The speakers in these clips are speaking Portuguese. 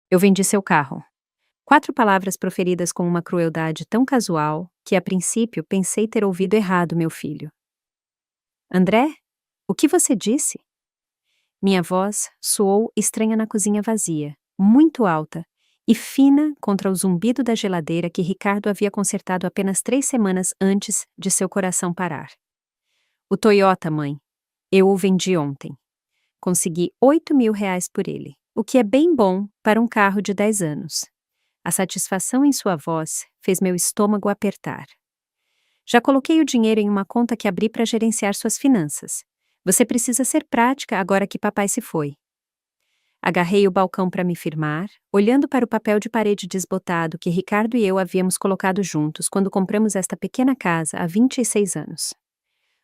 Eu vendi seu carro. 4 palavras proferidas com uma crueldade tão casual que, a princípio, pensei ter ouvido errado meu filho. André? O que você disse? Minha voz soou estranha na cozinha vazia, muito alta e fina contra o zumbido da geladeira que Ricardo havia consertado apenas 3 semanas antes de seu coração parar. O Toyota, mãe. Eu o vendi ontem. Consegui R$ 8.000 por ele, o que é bem bom para um carro de 10 anos. A satisfação em sua voz fez meu estômago apertar. Já coloquei o dinheiro em uma conta que abri para gerenciar suas finanças. Você precisa ser prática agora que papai se foi. Agarrei o balcão para me firmar, olhando para o papel de parede desbotado que Ricardo e eu havíamos colocado juntos quando compramos esta pequena casa há 26 anos.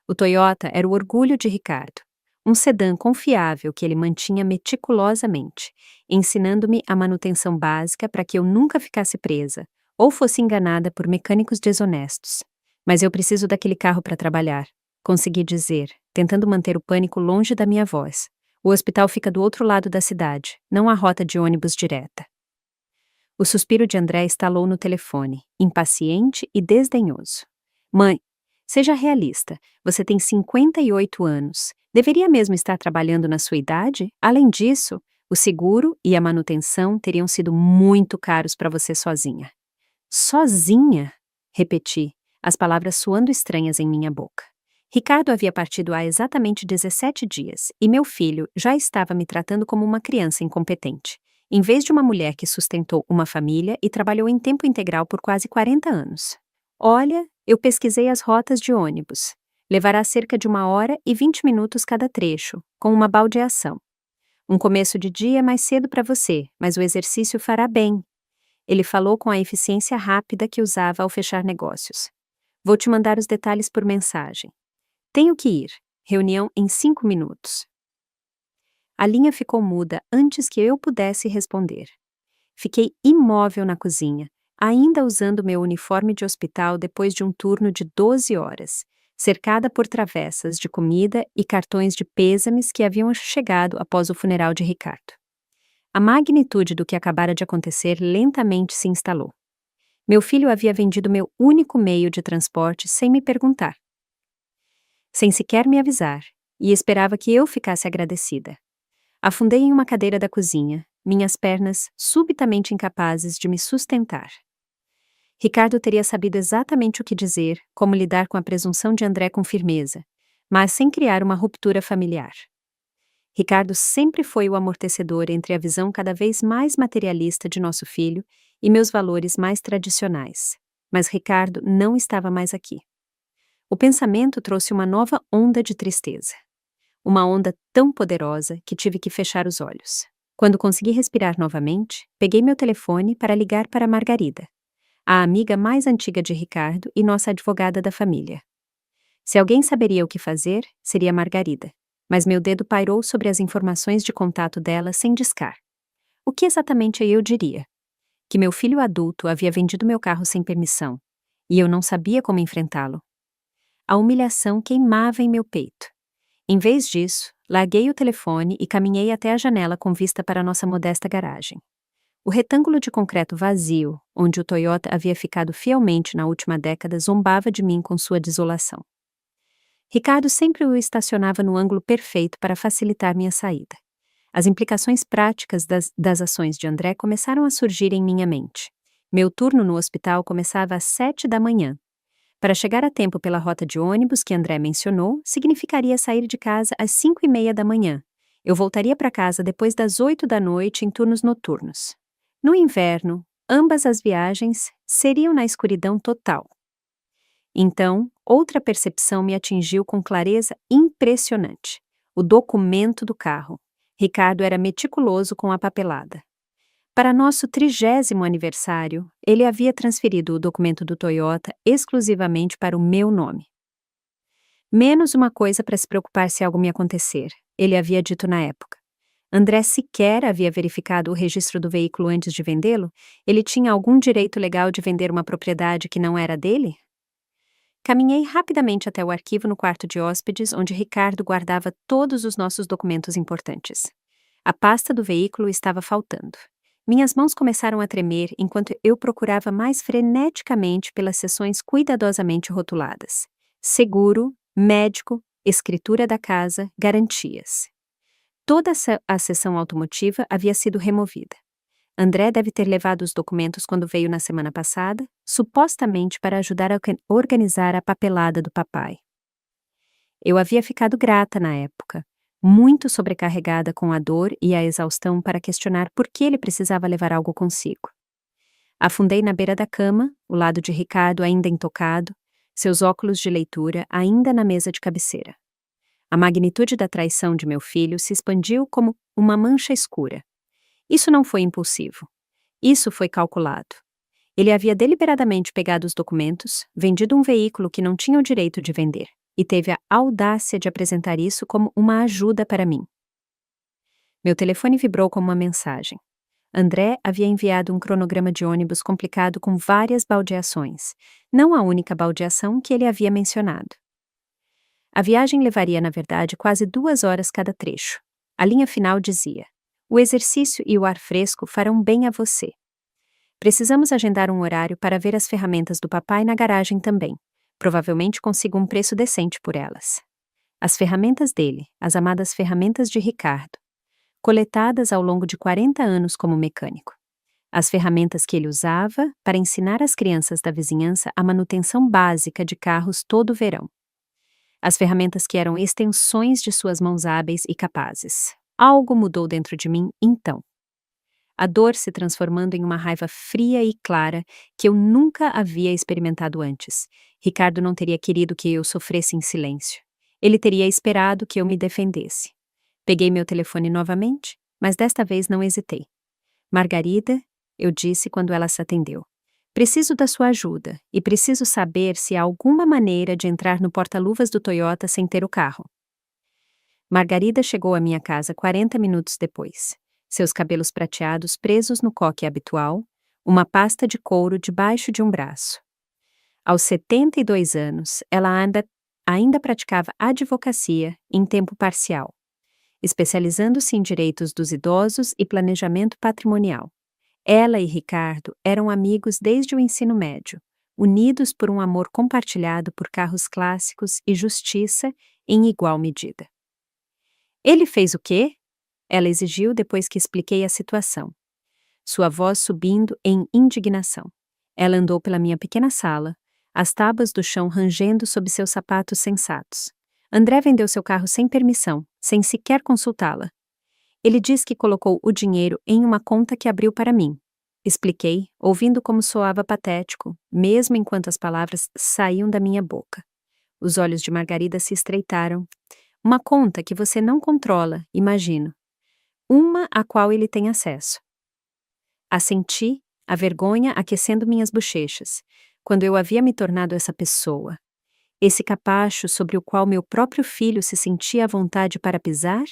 O Toyota era o orgulho de Ricardo, um sedã confiável que ele mantinha meticulosamente, ensinando-me a manutenção básica para que eu nunca ficasse presa ou fosse enganada por mecânicos desonestos. Mas eu preciso daquele carro para trabalhar, consegui dizer, tentando manter o pânico longe da minha voz. O hospital fica do outro lado da cidade, não há rota de ônibus direta. O suspiro de André estalou no telefone, impaciente e desdenhoso. Mãe, seja realista, você tem 58 anos. Deveria mesmo estar trabalhando na sua idade? Além disso, o seguro e a manutenção teriam sido muito caros para você sozinha. Sozinha? Repeti, as palavras soando estranhas em minha boca. Ricardo havia partido há exatamente 17 dias e meu filho já estava me tratando como uma criança incompetente, em vez de uma mulher que sustentou uma família e trabalhou em tempo integral por quase 40 anos. Olha, eu pesquisei as rotas de ônibus. Levará cerca de 1 hora e 20 minutos cada trecho, com uma baldeação. Um começo de dia é mais cedo para você, mas o exercício fará bem. Ele falou com a eficiência rápida que usava ao fechar negócios. Vou te mandar os detalhes por mensagem. Tenho que ir. Reunião em 5 minutos. A linha ficou muda antes que eu pudesse responder. Fiquei imóvel na cozinha, ainda usando meu uniforme de hospital depois de um turno de 12 horas, cercada por travessas de comida e cartões de pêsames que haviam chegado após o funeral de Ricardo. A magnitude do que acabara de acontecer lentamente se instalou. Meu filho havia vendido meu único meio de transporte sem me perguntar, sem sequer me avisar, e esperava que eu ficasse agradecida. Afundei em uma cadeira da cozinha, minhas pernas subitamente incapazes de me sustentar. Ricardo teria sabido exatamente o que dizer, como lidar com a presunção de André com firmeza, mas sem criar uma ruptura familiar. Ricardo sempre foi o amortecedor entre a visão cada vez mais materialista de nosso filho e meus valores mais tradicionais. Mas Ricardo não estava mais aqui. O pensamento trouxe uma nova onda de tristeza. Uma onda tão poderosa que tive que fechar os olhos. Quando consegui respirar novamente, peguei meu telefone para ligar para Margarida, a amiga mais antiga de Ricardo e nossa advogada da família. Se alguém saberia o que fazer, seria Margarida, mas meu dedo pairou sobre as informações de contato dela sem discar. O que exatamente eu diria? Que meu filho adulto havia vendido meu carro sem permissão, e eu não sabia como enfrentá-lo. A humilhação queimava em meu peito. Em vez disso, larguei o telefone e caminhei até a janela com vista para nossa modesta garagem. O retângulo de concreto vazio, onde o Toyota havia ficado fielmente na última década, zombava de mim com sua desolação. Ricardo sempre o estacionava no ângulo perfeito para facilitar minha saída. As implicações práticas das ações de André começaram a surgir em minha mente. Meu turno no hospital começava às 7 da manhã. Para chegar a tempo pela rota de ônibus que André mencionou, significaria sair de casa às 5:30 da manhã. Eu voltaria para casa depois das 8 da noite em turnos noturnos. No inverno, ambas as viagens seriam na escuridão total. Então, outra percepção me atingiu com clareza impressionante. O documento do carro. Ricardo era meticuloso com a papelada. Para nosso 30º aniversário, ele havia transferido o documento do Toyota exclusivamente para o meu nome. Menos uma coisa para se preocupar se algo me acontecer, ele havia dito na época. André sequer havia verificado o registro do veículo antes de vendê-lo? Ele tinha algum direito legal de vender uma propriedade que não era dele? Caminhei rapidamente até o arquivo no quarto de hóspedes, onde Ricardo guardava todos os nossos documentos importantes. A pasta do veículo estava faltando. Minhas mãos começaram a tremer enquanto eu procurava mais freneticamente pelas seções cuidadosamente rotuladas. Seguro, médico, escritura da casa, garantias. Toda a seção automotiva havia sido removida. André deve ter levado os documentos quando veio na semana passada, supostamente para ajudar a organizar a papelada do papai. Eu havia ficado grata na época, muito sobrecarregada com a dor e a exaustão para questionar por que ele precisava levar algo consigo. Afundei na beira da cama, o lado de Ricardo ainda intocado, seus óculos de leitura ainda na mesa de cabeceira. A magnitude da traição de meu filho se expandiu como uma mancha escura. Isso não foi impulsivo. Isso foi calculado. Ele havia deliberadamente pegado os documentos, vendido um veículo que não tinha o direito de vender, e teve a audácia de apresentar isso como uma ajuda para mim. Meu telefone vibrou como uma mensagem. André havia enviado um cronograma de ônibus complicado com várias baldeações, não a única baldeação que ele havia mencionado. A viagem levaria, na verdade, quase 2 horas cada trecho. A linha final dizia: o exercício e o ar fresco farão bem a você. Precisamos agendar um horário para ver as ferramentas do papai na garagem também. Provavelmente consigo um preço decente por elas. As ferramentas dele, as amadas ferramentas de Ricardo, coletadas ao longo de 40 anos como mecânico. As ferramentas que ele usava para ensinar as crianças da vizinhança a manutenção básica de carros todo o verão. As ferramentas que eram extensões de suas mãos hábeis e capazes. Algo mudou dentro de mim, então. A dor se transformando em uma raiva fria e clara que eu nunca havia experimentado antes. Ricardo não teria querido que eu sofresse em silêncio. Ele teria esperado que eu me defendesse. Peguei meu telefone novamente, mas desta vez não hesitei. Margarida, eu disse quando ela se atendeu. Preciso da sua ajuda e preciso saber se há alguma maneira de entrar no porta-luvas do Toyota sem ter o carro. Margarida chegou à minha casa 40 minutos depois. Seus cabelos prateados presos no coque habitual, uma pasta de couro debaixo de um braço. Aos 72 anos, ela ainda praticava advocacia em tempo parcial, especializando-se em direitos dos idosos e planejamento patrimonial. Ela e Ricardo eram amigos desde o ensino médio, unidos por um amor compartilhado por carros clássicos e justiça em igual medida. Ele fez o quê? Ela exigiu depois que expliquei a situação. Sua voz subindo em indignação. Ela andou pela minha pequena sala, as tábuas do chão rangendo sob seus sapatos sensatos. André vendeu seu carro sem permissão, sem sequer consultá-la. Ele diz que colocou o dinheiro em uma conta que abriu para mim. Expliquei, ouvindo como soava patético, mesmo enquanto as palavras saíam da minha boca. Os olhos de Margarida se estreitaram. Uma conta que você não controla, imagino. Uma a qual ele tem acesso. Assenti, a vergonha aquecendo minhas bochechas, quando eu havia me tornado essa pessoa. Esse capacho sobre o qual meu próprio filho se sentia à vontade para pisar?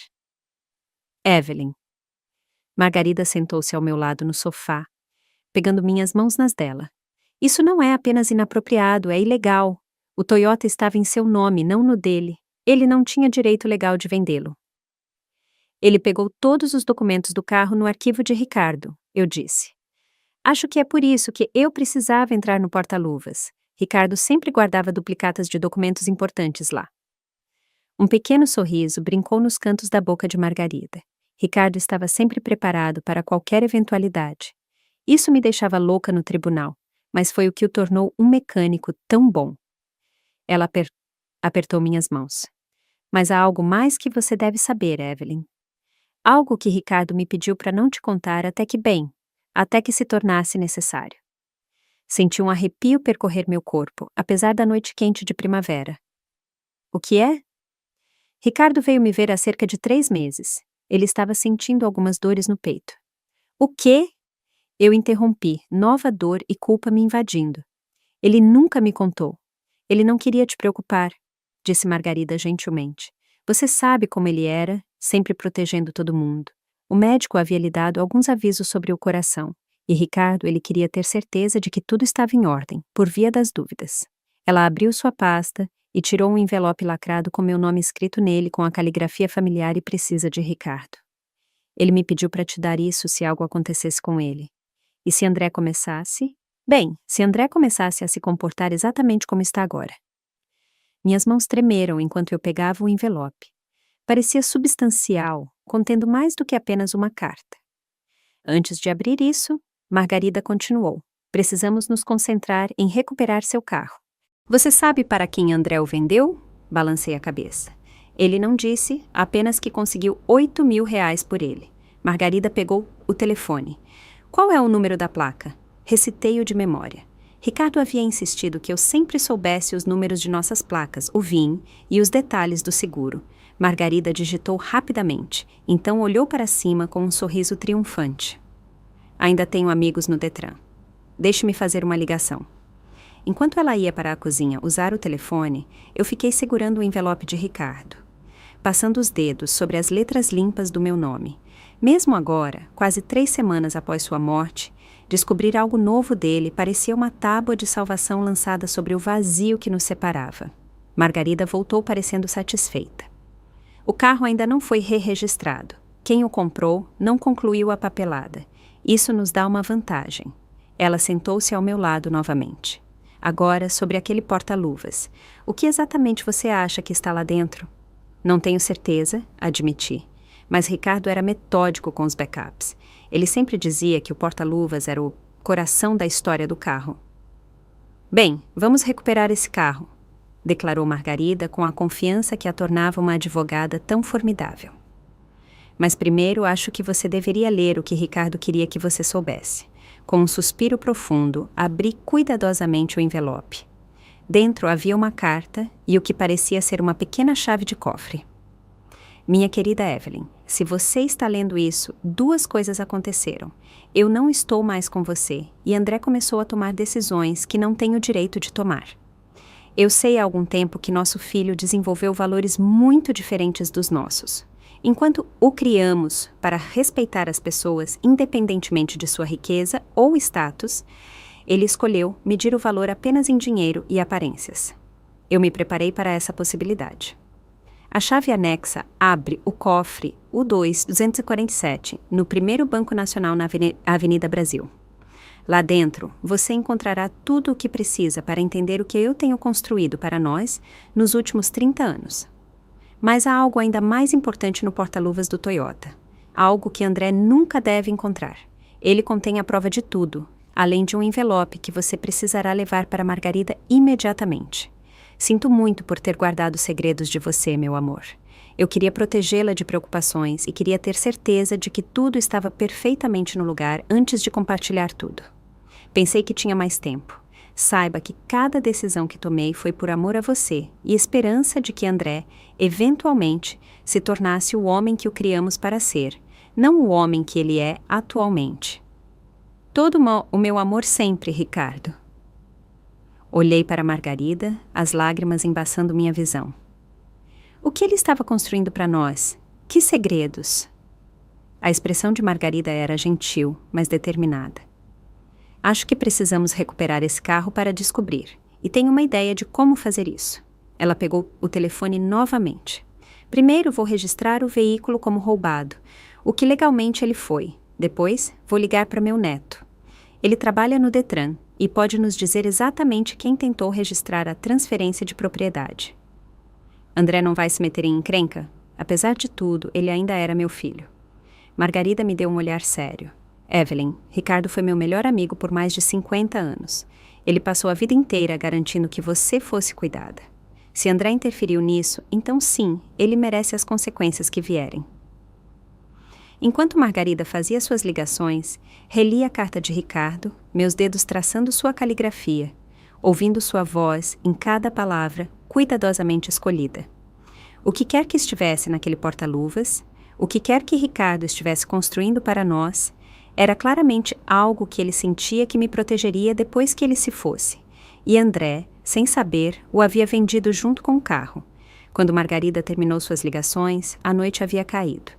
Evelyn. Margarida sentou-se ao meu lado no sofá, pegando minhas mãos nas dela. Isso não é apenas inapropriado, é ilegal. O Toyota estava em seu nome, não no dele. Ele não tinha direito legal de vendê-lo. Ele pegou todos os documentos do carro no arquivo de Ricardo, eu disse. Acho que é por isso que eu precisava entrar no porta-luvas. Ricardo sempre guardava duplicatas de documentos importantes lá. Um pequeno sorriso brincou nos cantos da boca de Margarida. Ricardo estava sempre preparado para qualquer eventualidade. Isso me deixava louca no tribunal, mas foi o que o tornou um mecânico tão bom. Ela apertou minhas mãos. Mas há algo mais que você deve saber, Evelyn. Algo que Ricardo me pediu para não te contar até que se tornasse necessário. Senti um arrepio percorrer meu corpo, apesar da noite quente de primavera. O que é? Ricardo veio me ver há cerca de 3 meses. Ele estava sentindo algumas dores no peito. O quê? Eu interrompi, nova dor e culpa me invadindo. Ele nunca me contou. Ele não queria te preocupar, disse Margarida gentilmente. Você sabe como ele era, sempre protegendo todo mundo. O médico havia lhe dado alguns avisos sobre o coração, e Ricardo ele queria ter certeza de que tudo estava em ordem, por via das dúvidas. Ela abriu sua pasta e tirou um envelope lacrado com meu nome escrito nele com a caligrafia familiar e precisa de Ricardo. Ele me pediu para te dar isso se algo acontecesse com ele. E se André começasse? Bem, se André começasse a se comportar exatamente como está agora. Minhas mãos tremeram enquanto eu pegava o envelope. Parecia substancial, contendo mais do que apenas uma carta. Antes de abrir isso, Margarida continuou. Precisamos nos concentrar em recuperar seu carro. Você sabe para quem André o vendeu? Balancei a cabeça. Ele não disse, apenas que conseguiu R$ 8.000 por ele. Margarida pegou o telefone. Qual é o número da placa? Recitei-o de memória. Ricardo havia insistido que eu sempre soubesse os números de nossas placas, o VIN e os detalhes do seguro. Margarida digitou rapidamente, então olhou para cima com um sorriso triunfante. Ainda tenho amigos no Detran. Deixe-me fazer uma ligação. Enquanto ela ia para a cozinha usar o telefone, eu fiquei segurando o envelope de Ricardo, passando os dedos sobre as letras limpas do meu nome. Mesmo agora, quase 3 semanas após sua morte, descobrir algo novo dele parecia uma tábua de salvação lançada sobre o vazio que nos separava. Margarida voltou parecendo satisfeita. O carro ainda não foi re-registrado. Quem o comprou não concluiu a papelada. Isso nos dá uma vantagem. Ela sentou-se ao meu lado novamente. Agora, sobre aquele porta-luvas. O que exatamente você acha que está lá dentro? Não tenho certeza, admiti. Mas Ricardo era metódico com os backups. Ele sempre dizia que o porta-luvas era o coração da história do carro. Bem, vamos recuperar esse carro, declarou Margarida com a confiança que a tornava uma advogada tão formidável. Mas primeiro acho que você deveria ler o que Ricardo queria que você soubesse. Com um suspiro profundo, abri cuidadosamente o envelope. Dentro havia uma carta e o que parecia ser uma pequena chave de cofre. Minha querida Evelyn, se você está lendo isso, 2 coisas aconteceram. Eu não estou mais com você e André começou a tomar decisões que não tem o direito de tomar. Eu sei há algum tempo que nosso filho desenvolveu valores muito diferentes dos nossos. Enquanto o criamos para respeitar as pessoas independentemente de sua riqueza ou status, ele escolheu medir o valor apenas em dinheiro e aparências. Eu me preparei para essa possibilidade. A chave anexa abre o cofre U2-247 no primeiro Banco Nacional na Avenida Brasil. Lá dentro, você encontrará tudo o que precisa para entender o que eu tenho construído para nós nos últimos 30 anos. Mas há algo ainda mais importante no porta-luvas do Toyota. Algo que André nunca deve encontrar. Ele contém a prova de tudo, além de um envelope que você precisará levar para Margarida imediatamente. Sinto muito por ter guardado segredos de você, meu amor. Eu queria protegê-la de preocupações e queria ter certeza de que tudo estava perfeitamente no lugar antes de compartilhar tudo. Pensei que tinha mais tempo. Saiba que cada decisão que tomei foi por amor a você e esperança de que André, eventualmente, se tornasse o homem que o criamos para ser, não o homem que ele é atualmente. Todo o meu amor sempre, Ricardo. Olhei para Margarida, as lágrimas embaçando minha visão. O que ele estava construindo para nós? Que segredos? A expressão de Margarida era gentil, mas determinada. Acho que precisamos recuperar esse carro para descobrir, e tenho uma ideia de como fazer isso. Ela pegou o telefone novamente. Primeiro vou registrar o veículo como roubado, o que legalmente ele foi. Depois, vou ligar para meu neto. Ele trabalha no Detran e pode nos dizer exatamente quem tentou registrar a transferência de propriedade. André não vai se meter em encrenca? Apesar de tudo, ele ainda era meu filho. Margarida me deu um olhar sério. Evelyn, Ricardo foi meu melhor amigo por mais de 50 anos. Ele passou a vida inteira garantindo que você fosse cuidada. Se André interferiu nisso, então sim, ele merece as consequências que vierem. Enquanto Margarida fazia suas ligações, reli a carta de Ricardo, meus dedos traçando sua caligrafia, ouvindo sua voz em cada palavra cuidadosamente escolhida. O que quer que estivesse naquele porta-luvas, o que quer que Ricardo estivesse construindo para nós, era claramente algo que ele sentia que me protegeria depois que ele se fosse. E André, sem saber, o havia vendido junto com o carro. Quando Margarida terminou suas ligações, a noite havia caído.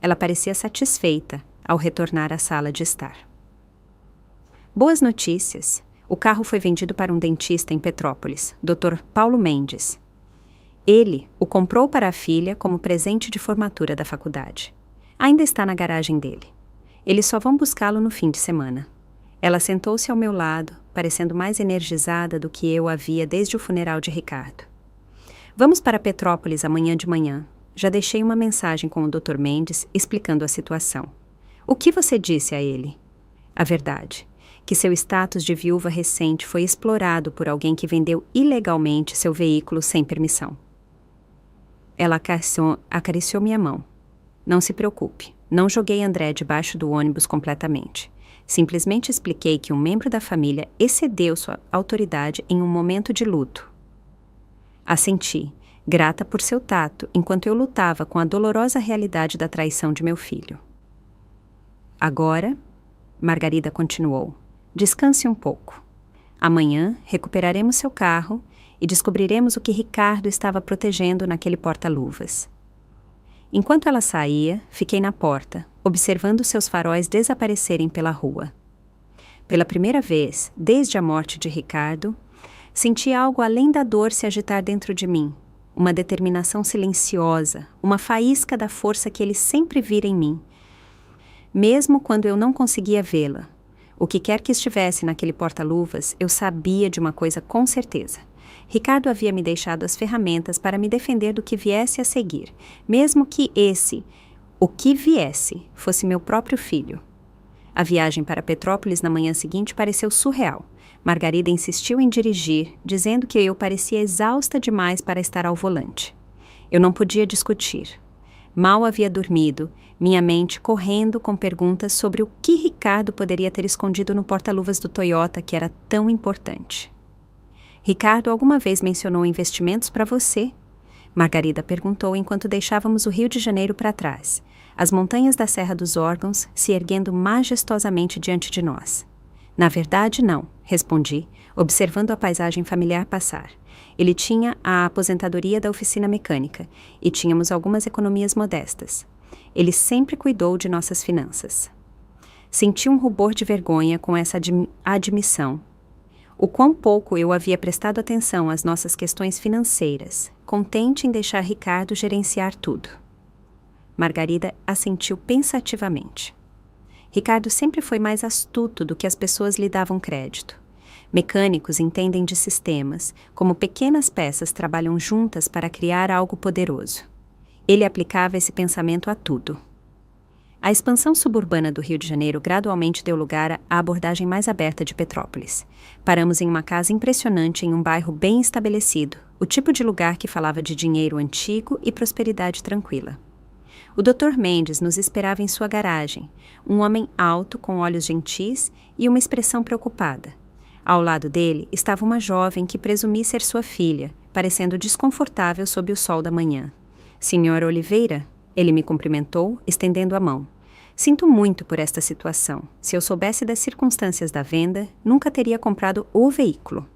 Ela parecia satisfeita ao retornar à sala de estar. Boas notícias. O carro foi vendido para um dentista em Petrópolis, Dr. Paulo Mendes. Ele o comprou para a filha como presente de formatura da faculdade. Ainda está na garagem dele. Eles só vão buscá-lo no fim de semana. Ela sentou-se ao meu lado, parecendo mais energizada do que eu havia desde o funeral de Ricardo. Vamos para Petrópolis amanhã de manhã. Já deixei uma mensagem com o Dr. Mendes explicando a situação. O que você disse a ele? A verdade, que seu status de viúva recente foi explorado por alguém que vendeu ilegalmente seu veículo sem permissão. Ela acariciou minha mão. Não se preocupe, não joguei André debaixo do ônibus completamente. Simplesmente expliquei que um membro da família excedeu sua autoridade em um momento de luto. Assenti, grata por seu tato, enquanto eu lutava com a dolorosa realidade da traição de meu filho. Agora, Margarida continuou, descanse um pouco. Amanhã recuperaremos seu carro e descobriremos o que Ricardo estava protegendo naquele porta-luvas. Enquanto ela saía, fiquei na porta, observando seus faróis desaparecerem pela rua. Pela primeira vez, desde a morte de Ricardo, senti algo além da dor se agitar dentro de mim, uma determinação silenciosa, uma faísca da força que ele sempre vira em mim. Mesmo quando eu não conseguia vê-la, o que quer que estivesse naquele porta-luvas, eu sabia de uma coisa com certeza. Ricardo havia me deixado as ferramentas para me defender do que viesse a seguir, mesmo que o que viesse, fosse meu próprio filho. A viagem para Petrópolis na manhã seguinte pareceu surreal. Margarida insistiu em dirigir, dizendo que eu parecia exausta demais para estar ao volante. Eu não podia discutir. Mal havia dormido, minha mente correndo com perguntas sobre o que Ricardo poderia ter escondido no porta-luvas do Toyota que era tão importante. Ricardo alguma vez mencionou investimentos para você? Margarida perguntou enquanto deixávamos o Rio de Janeiro para trás, as montanhas da Serra dos Órgãos se erguendo majestosamente diante de nós. Na verdade, não, respondi, observando a paisagem familiar passar. Ele tinha a aposentadoria da oficina mecânica e tínhamos algumas economias modestas. Ele sempre cuidou de nossas finanças. Senti um rubor de vergonha com essa admissão. O quão pouco eu havia prestado atenção às nossas questões financeiras, contente em deixar Ricardo gerenciar tudo. Margarida assentiu pensativamente. Ricardo sempre foi mais astuto do que as pessoas lhe davam crédito. Mecânicos entendem de sistemas, como pequenas peças trabalham juntas para criar algo poderoso. Ele aplicava esse pensamento a tudo. A expansão suburbana do Rio de Janeiro gradualmente deu lugar à abordagem mais aberta de Petrópolis. Paramos em uma casa impressionante em um bairro bem estabelecido, o tipo de lugar que falava de dinheiro antigo e prosperidade tranquila. O Dr. Mendes nos esperava em sua garagem, um homem alto com olhos gentis e uma expressão preocupada. Ao lado dele estava uma jovem que presumi ser sua filha, parecendo desconfortável sob o sol da manhã. Senhora Oliveira? Ele me cumprimentou, estendendo a mão. Sinto muito por esta situação. Se eu soubesse das circunstâncias da venda, nunca teria comprado o veículo.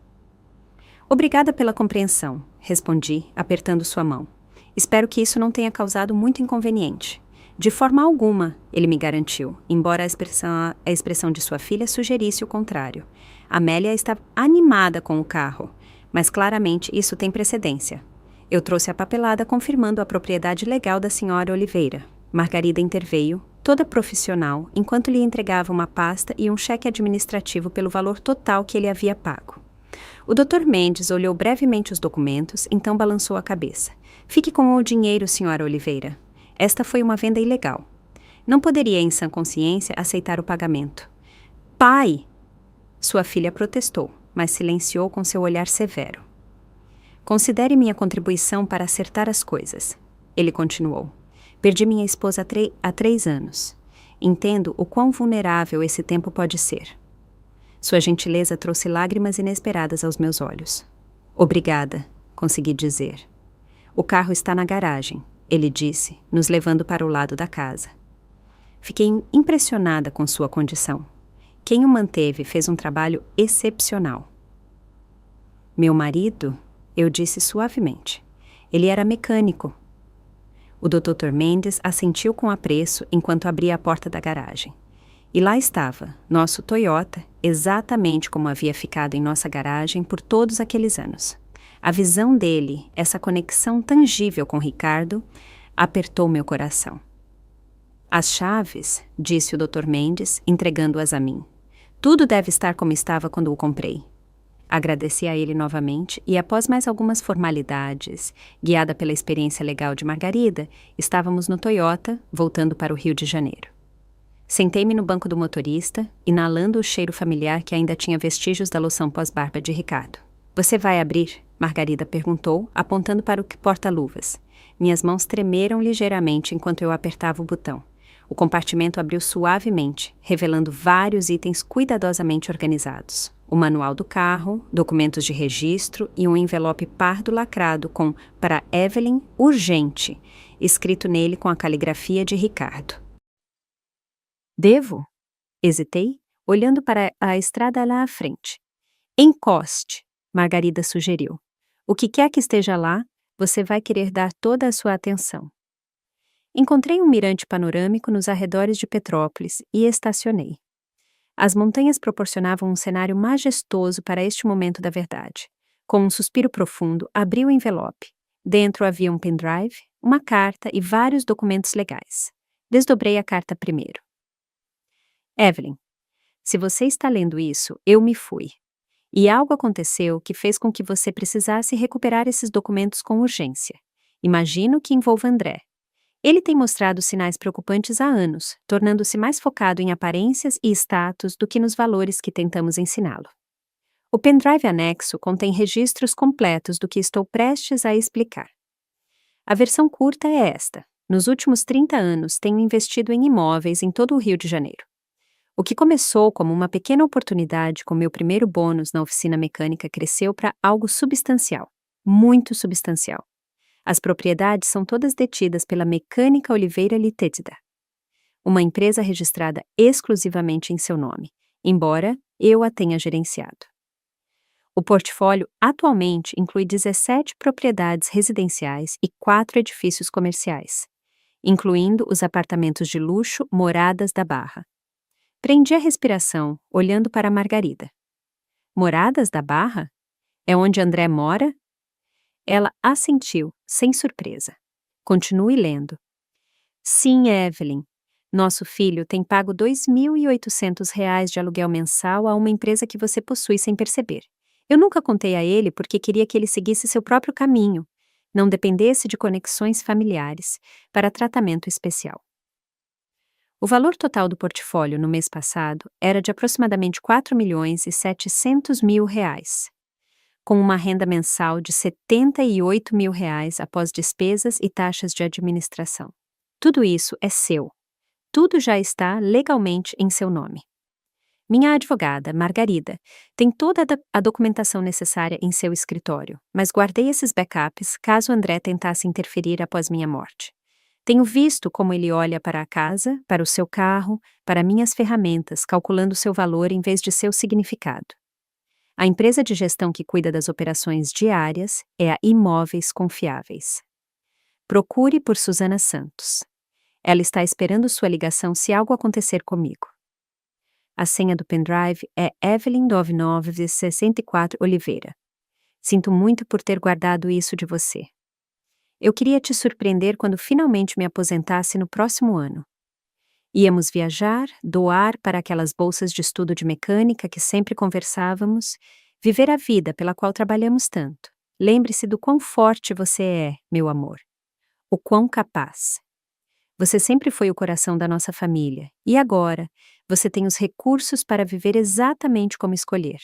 Obrigada pela compreensão, respondi, apertando sua mão. Espero que isso não tenha causado muito inconveniente. De forma alguma, ele me garantiu, embora a expressão de sua filha sugerisse o contrário. Amélia está animada com o carro, mas claramente isso tem precedência. Eu trouxe a papelada confirmando a propriedade legal da senhora Oliveira. Margarida interveio, toda profissional, enquanto lhe entregava uma pasta e um cheque administrativo pelo valor total que ele havia pago. O Dr. Mendes olhou brevemente os documentos, então balançou a cabeça. Fique com o dinheiro, senhora Oliveira. Esta foi uma venda ilegal. Não poderia, em sã consciência, aceitar o pagamento. Pai! Sua filha protestou, mas silenciou com seu olhar severo. Considere minha contribuição para acertar as coisas. Ele continuou. Perdi minha esposa há 3 anos. Entendo o quão vulnerável esse tempo pode ser. Sua gentileza trouxe lágrimas inesperadas aos meus olhos. Obrigada, consegui dizer. O carro está na garagem, ele disse, nos levando para o lado da casa. Fiquei impressionada com sua condição. Quem o manteve fez um trabalho excepcional. Meu marido, eu disse suavemente. Ele era mecânico. O Dr. Mendes assentiu com apreço enquanto abria a porta da garagem. E lá estava, nosso Toyota, exatamente como havia ficado em nossa garagem por todos aqueles anos. A visão dele, essa conexão tangível com Ricardo, apertou meu coração. As chaves, disse o Dr. Mendes, entregando-as a mim. Tudo deve estar como estava quando o comprei. Agradeci a ele novamente e, após mais algumas formalidades, guiada pela experiência legal de Margarida, estávamos no Toyota, voltando para o Rio de Janeiro. Sentei-me no banco do motorista, inalando o cheiro familiar que ainda tinha vestígios da loção pós-barba de Ricardo. Você vai abrir? Margarida perguntou, apontando para o porta-luvas. Minhas mãos tremeram ligeiramente enquanto eu apertava o botão. O compartimento abriu suavemente, revelando vários itens cuidadosamente organizados. O manual do carro, documentos de registro e um envelope pardo lacrado com "Para Evelyn, urgente", escrito nele com a caligrafia de Ricardo. Devo? Hesitei, olhando para a estrada lá à frente. Encoste, Margarida sugeriu. O que quer que esteja lá, você vai querer dar toda a sua atenção. Encontrei um mirante panorâmico nos arredores de Petrópolis e estacionei. As montanhas proporcionavam um cenário majestoso para este momento da verdade. Com um suspiro profundo, abri o envelope. Dentro havia um pendrive, uma carta e vários documentos legais. Desdobrei a carta primeiro. Evelyn, se você está lendo isso, eu me fui. E algo aconteceu que fez com que você precisasse recuperar esses documentos com urgência. Imagino que envolva André. Ele tem mostrado sinais preocupantes há anos, tornando-se mais focado em aparências e status do que nos valores que tentamos ensiná-lo. O pendrive anexo contém registros completos do que estou prestes a explicar. A versão curta é esta. Nos últimos 30 anos, tenho investido em imóveis em todo o Rio de Janeiro. O que começou como uma pequena oportunidade com meu primeiro bônus na oficina mecânica cresceu para algo substancial, muito substancial. As propriedades são todas detidas pela Mecânica Oliveira Ltda, uma empresa registrada exclusivamente em seu nome, embora eu a tenha gerenciado. O portfólio atualmente inclui 17 propriedades residenciais e 4 edifícios comerciais, incluindo os apartamentos de luxo Moradas da Barra. Prendi a respiração, olhando para Margarida. Moradas da Barra? É onde André mora? Ela assentiu, sem surpresa. Continue lendo. Sim, Evelyn. Nosso filho tem pago R$ 2.800 de aluguel mensal a uma empresa que você possui sem perceber. Eu nunca contei a ele porque queria que ele seguisse seu próprio caminho, não dependesse de conexões familiares, para tratamento especial. O valor total do portfólio no mês passado era de aproximadamente R$ 4.700.000, com uma renda mensal de R$ 78.000 após despesas e taxas de administração. Tudo isso é seu. Tudo já está legalmente em seu nome. Minha advogada, Margarida, tem toda a documentação necessária em seu escritório, mas guardei esses backups caso André tentasse interferir após minha morte. Tenho visto como ele olha para a casa, para o seu carro, para minhas ferramentas, calculando seu valor em vez de seu significado. A empresa de gestão que cuida das operações diárias é a Imóveis Confiáveis. Procure por Susana Santos. Ela está esperando sua ligação se algo acontecer comigo. A senha do pendrive é Evelyn9964 Oliveira. Sinto muito por ter guardado isso de você. Eu queria te surpreender quando finalmente me aposentasse no próximo ano. Íamos viajar, doar para aquelas bolsas de estudo de mecânica que sempre conversávamos, viver a vida pela qual trabalhamos tanto. Lembre-se do quão forte você é, meu amor. O quão capaz. Você sempre foi o coração da nossa família, e agora você tem os recursos para viver exatamente como escolher.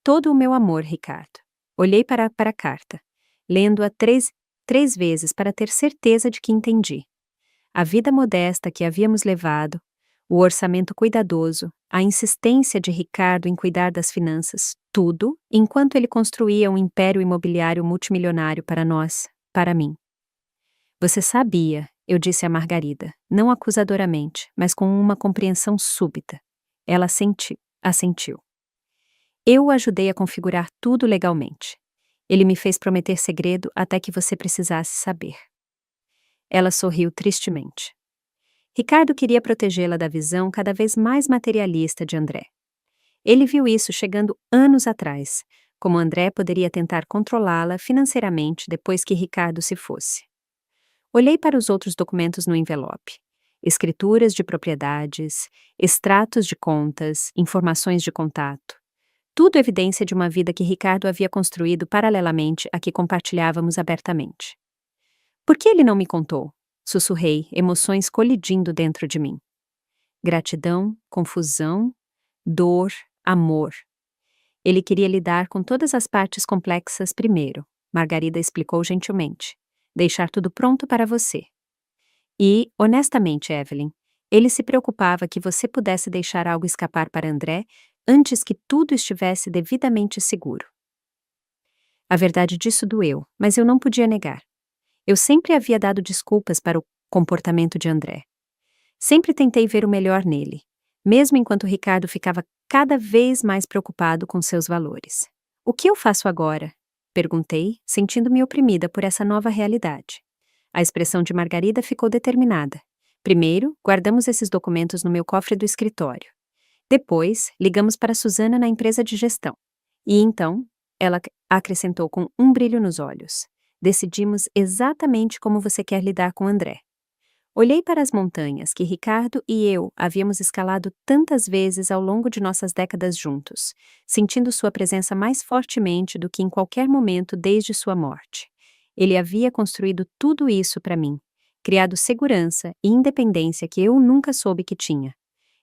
Todo o meu amor, Ricardo. Olhei para a carta, lendo-a três vezes para ter certeza de que entendi. A vida modesta que havíamos levado, o orçamento cuidadoso, a insistência de Ricardo em cuidar das finanças, tudo, enquanto ele construía um império imobiliário multimilionário para nós, para mim. Você sabia, eu disse a Margarida, não acusadoramente, mas com uma compreensão súbita. Ela assentiu. Eu o ajudei a configurar tudo legalmente. Ele me fez prometer segredo até que você precisasse saber. Ela sorriu tristemente. Ricardo queria protegê-la da visão cada vez mais materialista de André. Ele viu isso chegando anos atrás, como André poderia tentar controlá-la financeiramente depois que Ricardo se fosse. Olhei para os outros documentos no envelope. escrituras de propriedades, extratos de contas, informações de contato. Tudo evidência de uma vida que Ricardo havia construído paralelamente à que compartilhávamos abertamente. Por que ele não me contou? Sussurrei, emoções colidindo dentro de mim. Gratidão, confusão, dor, amor. Ele queria lidar com todas as partes complexas primeiro, Margarida explicou gentilmente. Deixar tudo pronto para você. E, honestamente, Evelyn, ele se preocupava que você pudesse deixar algo escapar para André antes que tudo estivesse devidamente seguro. A verdade disso doeu, mas eu não podia negar. Eu sempre havia dado desculpas para o comportamento de André. Sempre tentei ver o melhor nele, mesmo enquanto Ricardo ficava cada vez mais preocupado com seus valores. O que eu faço agora? Perguntei, sentindo-me oprimida por essa nova realidade. A expressão de Margarida ficou determinada. Primeiro, guardamos esses documentos no meu cofre do escritório. Depois, ligamos para Susana na empresa de gestão. E então, ela acrescentou com um brilho nos olhos. Decidimos exatamente como você quer lidar com André. Olhei para as montanhas que Ricardo e eu havíamos escalado tantas vezes ao longo de nossas décadas juntos, sentindo sua presença mais fortemente do que em qualquer momento desde sua morte. Ele havia construído tudo isso para mim, criado segurança e independência que eu nunca soube que tinha.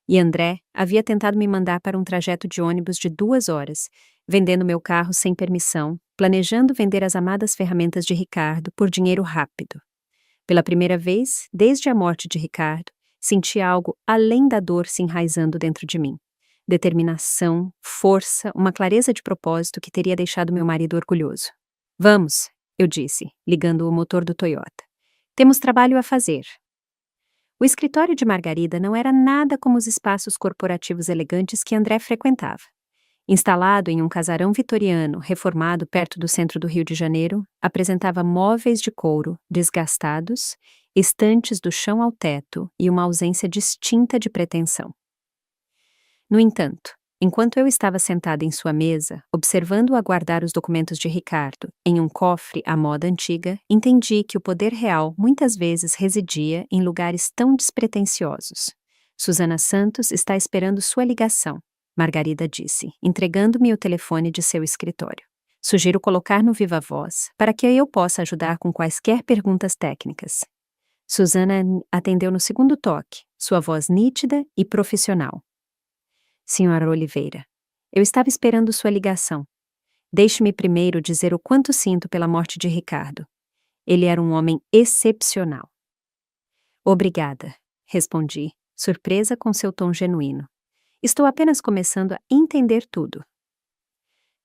E André havia tentado me mandar para um trajeto de ônibus de 2 horas, vendendo meu carro sem permissão, planejando vender as amadas ferramentas de Ricardo por dinheiro rápido. Pela primeira vez, desde a morte de Ricardo, senti algo além da dor se enraizando dentro de mim. Determinação, força, uma clareza de propósito que teria deixado meu marido orgulhoso. Vamos, eu disse, ligando o motor do Toyota. Temos trabalho a fazer. O escritório de Margarida não era nada como os espaços corporativos elegantes que André frequentava. Instalado em um casarão vitoriano reformado perto do centro do Rio de Janeiro, apresentava móveis de couro desgastados, estantes do chão ao teto e uma ausência distinta de pretensão. No entanto, enquanto eu estava sentada em sua mesa, observando-o aguardar os documentos de Ricardo em um cofre à moda antiga, entendi que o poder real muitas vezes residia em lugares tão despretensiosos. Susana Santos está esperando sua ligação, Margarida disse, entregando-me o telefone de seu escritório. Sugiro colocar no viva voz para que eu possa ajudar com quaisquer perguntas técnicas. Susana atendeu no segundo toque, sua voz nítida e profissional. Senhora Oliveira, eu estava esperando sua ligação. Deixe-me primeiro dizer o quanto sinto pela morte de Ricardo. Ele era um homem excepcional. Obrigada, respondi, surpresa com seu tom genuíno. Estou apenas começando a entender tudo.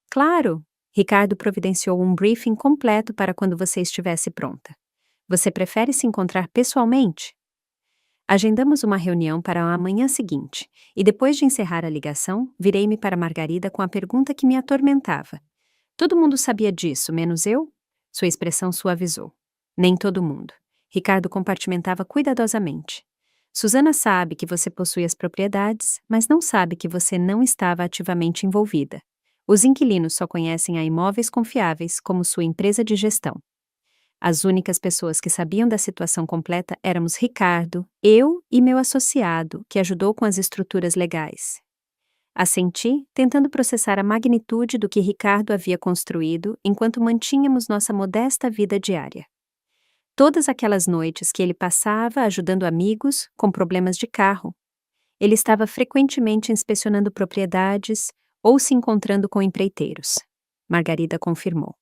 Claro, Ricardo providenciou um briefing completo para quando você estivesse pronta. Você prefere se encontrar pessoalmente? Agendamos uma reunião para a manhã seguinte, e depois de encerrar a ligação, virei-me para Margarida com a pergunta que me atormentava. Todo mundo sabia disso, menos eu? Sua expressão suavizou. Nem todo mundo. Ricardo compartimentava cuidadosamente. Susana sabe que você possui as propriedades, mas não sabe que você não estava ativamente envolvida. Os inquilinos só conhecem a Imóveis Confiáveis como sua empresa de gestão. As únicas pessoas que sabiam da situação completa éramos Ricardo, eu e meu associado, que ajudou com as estruturas legais. Assenti, tentando processar a magnitude do que Ricardo havia construído enquanto mantínhamos nossa modesta vida diária. Todas aquelas noites que ele passava ajudando amigos com problemas de carro. Ele estava frequentemente inspecionando propriedades ou se encontrando com empreiteiros. Margarida confirmou.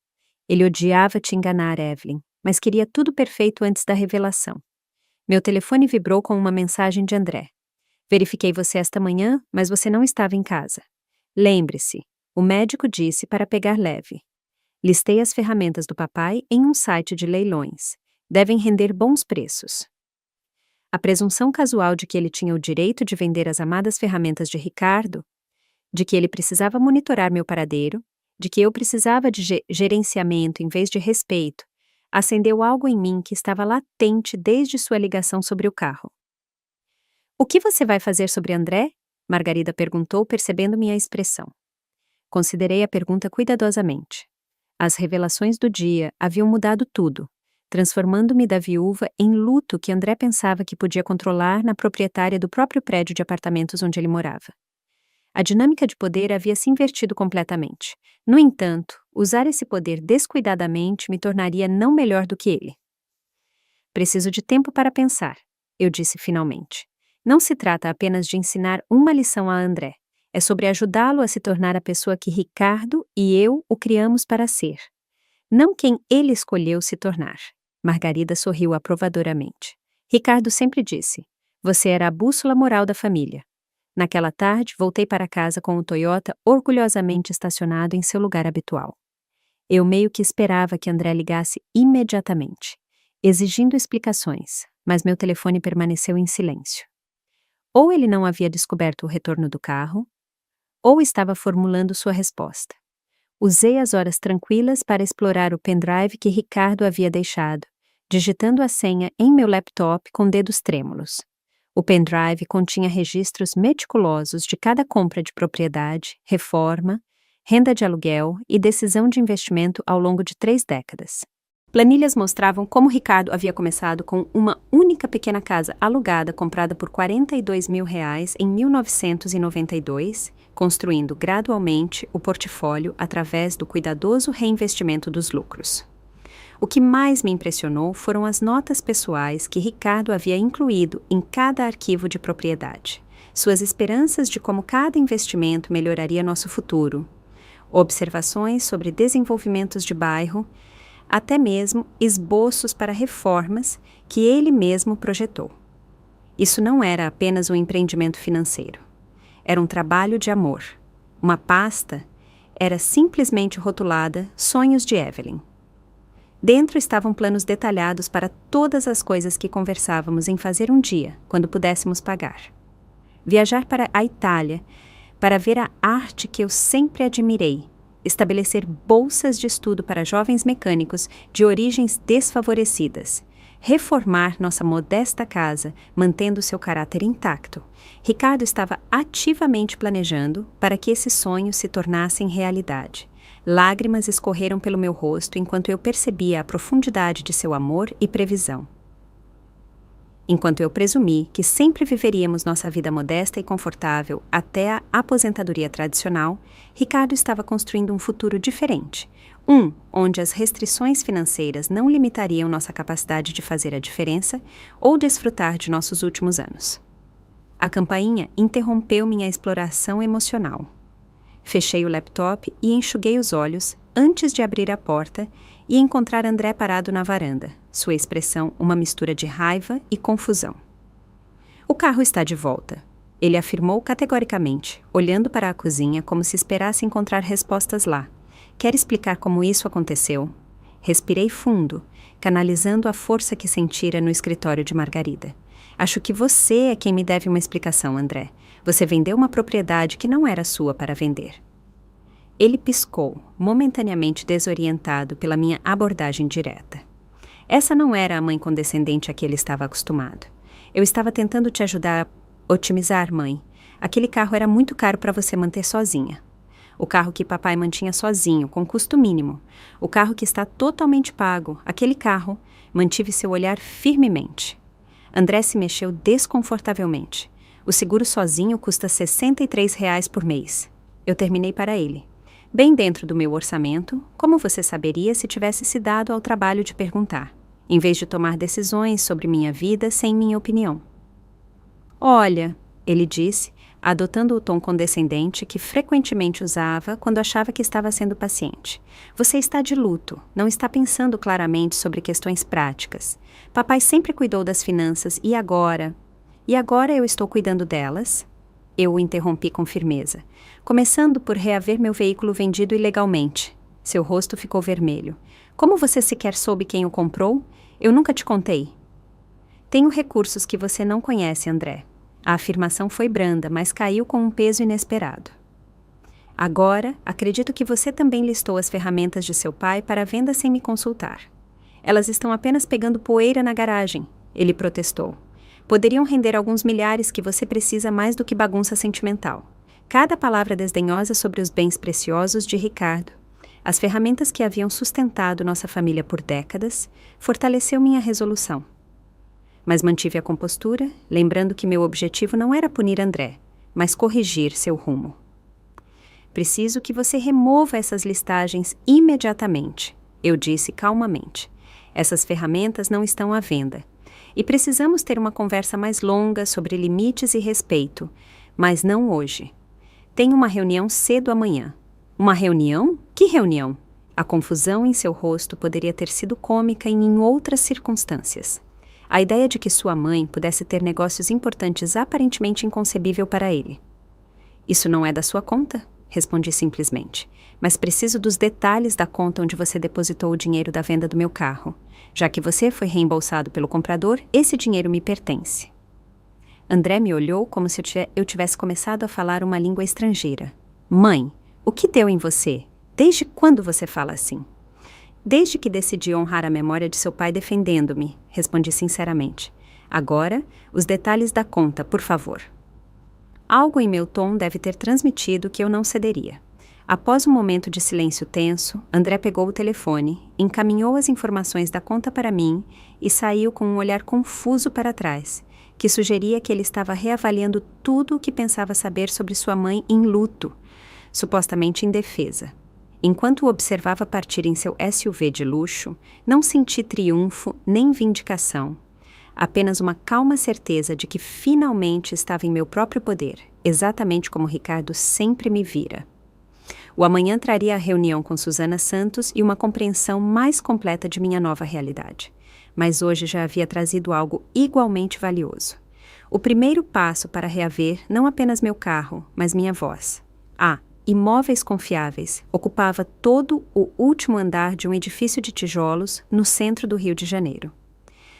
Ele odiava te enganar, Evelyn, mas queria tudo perfeito antes da revelação. Meu telefone vibrou com uma mensagem de André. Verifiquei você esta manhã, mas você não estava em casa. Lembre-se, o médico disse para pegar leve. Listei as ferramentas do papai em um site de leilões. Devem render bons preços. A presunção casual de que ele tinha o direito de vender as amadas ferramentas de Ricardo, de que ele precisava monitorar meu paradeiro, de que eu precisava de gerenciamento em vez de respeito, acendeu algo em mim que estava latente desde sua ligação sobre o carro. O que você vai fazer sobre André? Margarida perguntou, percebendo minha expressão. Considerei a pergunta cuidadosamente. As revelações do dia haviam mudado tudo. transformando-me da viúva em luto que André pensava que podia controlar na proprietária do próprio prédio de apartamentos onde ele morava. A dinâmica de poder havia se invertido completamente. No entanto, usar esse poder descuidadamente me tornaria não melhor do que ele. Preciso de tempo para pensar, eu disse finalmente. Não se trata apenas de ensinar uma lição a André. É sobre ajudá-lo a se tornar a pessoa que Ricardo e eu o criamos para ser. Não quem ele escolheu se tornar. Margarida sorriu aprovadoramente. Ricardo sempre disse: você era a bússola moral da família. Naquela tarde, voltei para casa com o Toyota orgulhosamente estacionado em seu lugar habitual. Eu meio que esperava que André ligasse imediatamente, exigindo explicações, mas meu telefone permaneceu em silêncio. Ou ele não havia descoberto o retorno do carro, ou estava formulando sua resposta. Usei as horas tranquilas para explorar o pendrive que Ricardo havia deixado, digitando a senha em meu laptop com dedos trêmulos. O pendrive continha registros meticulosos de cada compra de propriedade, reforma, renda de aluguel e decisão de investimento ao longo de 3 décadas. Planilhas mostravam como Ricardo havia começado com uma única pequena casa alugada comprada por R$42 mil em 1992, construindo gradualmente o portfólio através do cuidadoso reinvestimento dos lucros. O que mais me impressionou foram as notas pessoais que Ricardo havia incluído em cada arquivo de propriedade, suas esperanças de como cada investimento melhoraria nosso futuro, observações sobre desenvolvimentos de bairro, até mesmo esboços para reformas que ele mesmo projetou. Isso não era apenas um empreendimento financeiro. Era um trabalho de amor. Uma pasta era simplesmente rotulada Sonhos de Evelyn. Dentro estavam planos detalhados para todas as coisas que conversávamos em fazer um dia, quando pudéssemos pagar. Viajar para a Itália, para ver a arte que eu sempre admirei, estabelecer bolsas de estudo para jovens mecânicos de origens desfavorecidas, reformar nossa modesta casa, mantendo seu caráter intacto. Ricardo estava ativamente planejando para que esses sonhos se tornassem realidade. Lágrimas escorreram pelo meu rosto enquanto eu percebia a profundidade de seu amor e previsão. Enquanto eu presumi que sempre viveríamos nossa vida modesta e confortável até a aposentadoria tradicional, Ricardo estava construindo um futuro diferente. Onde as restrições financeiras não limitariam nossa capacidade de fazer a diferença ou desfrutar de nossos últimos anos. A campainha interrompeu minha exploração emocional. Fechei o laptop e enxuguei os olhos antes de abrir a porta e encontrar André parado na varanda, sua expressão uma mistura de raiva e confusão. O carro está de volta, ele afirmou categoricamente, olhando para a cozinha como se esperasse encontrar respostas lá. Quer explicar como isso aconteceu? Respirei fundo, canalizando a força que sentira no escritório de Margarida. Acho que você é quem me deve uma explicação, André. Você vendeu uma propriedade que não era sua para vender. Ele piscou, momentaneamente desorientado pela minha abordagem direta. Essa não era a mãe condescendente a que ele estava acostumado. Eu estava tentando te ajudar a otimizar, mãe. Aquele carro era muito caro para você manter sozinha. O carro que papai mantinha sozinho, com custo mínimo. O carro que está totalmente pago, aquele carro, mantive seu olhar firmemente. André se mexeu desconfortavelmente. O seguro sozinho custa R$63 por mês. Eu terminei para ele. Bem dentro do meu orçamento, como você saberia se tivesse se dado ao trabalho de perguntar, em vez de tomar decisões sobre minha vida sem minha opinião. Olha, ele disse, adotando o tom condescendente que frequentemente usava quando achava que estava sendo paciente. Você está de luto, não está pensando claramente sobre questões práticas. Papai sempre cuidou das finanças e agora eu estou cuidando delas? Eu o interrompi com firmeza, começando por reaver meu veículo vendido ilegalmente. Seu rosto ficou vermelho. Como você sequer soube quem o comprou? Eu nunca te contei. Tenho recursos que você não conhece, André. A afirmação foi branda, mas caiu com um peso inesperado. Agora, acredito que você também listou as ferramentas de seu pai para venda sem me consultar. Elas estão apenas pegando poeira na garagem, ele protestou. Poderiam render alguns milhares que você precisa mais do que bagunça sentimental. Cada palavra desdenhosa sobre os bens preciosos de Ricardo. As ferramentas que haviam sustentado nossa família por décadas fortaleceu minha resolução. Mas mantive a compostura, lembrando que meu objetivo não era punir André, mas corrigir seu rumo. Preciso que você remova essas listagens imediatamente, eu disse calmamente. Essas ferramentas não estão à venda. E precisamos ter uma conversa mais longa sobre limites e respeito, mas não hoje. Tenho uma reunião cedo amanhã. Uma reunião? Que reunião? A confusão em seu rosto poderia ter sido cômica em outras circunstâncias. A ideia de que sua mãe pudesse ter negócios importantes aparentemente inconcebível para ele. Isso não é da sua conta? Respondi simplesmente. Mas preciso dos detalhes da conta onde você depositou o dinheiro da venda do meu carro. Já que você foi reembolsado pelo comprador, esse dinheiro me pertence. André me olhou como se eu tivesse começado a falar uma língua estrangeira. Mãe, o que deu em você? Desde quando você fala assim? Desde que decidi honrar a memória de seu pai defendendo-me, respondi sinceramente. Agora, os detalhes da conta, por favor. Algo em meu tom deve ter transmitido que eu não cederia. Após um momento de silêncio tenso, André pegou o telefone, encaminhou as informações da conta para mim e saiu com um olhar confuso para trás, que sugeria que ele estava reavaliando tudo o que pensava saber sobre sua mãe em luto, supostamente indefesa. Enquanto o observava partir em seu SUV de luxo, não senti triunfo nem vindicação. Apenas uma calma certeza de que finalmente estava em meu próprio poder, exatamente como Ricardo sempre me vira. O amanhã traria a reunião com Susana Santos e uma compreensão mais completa de minha nova realidade. Mas hoje já havia trazido algo igualmente valioso. O primeiro passo para reaver não apenas meu carro, mas minha voz. Imóveis Confiáveis ocupava todo o último andar de um edifício de tijolos no centro do Rio de Janeiro.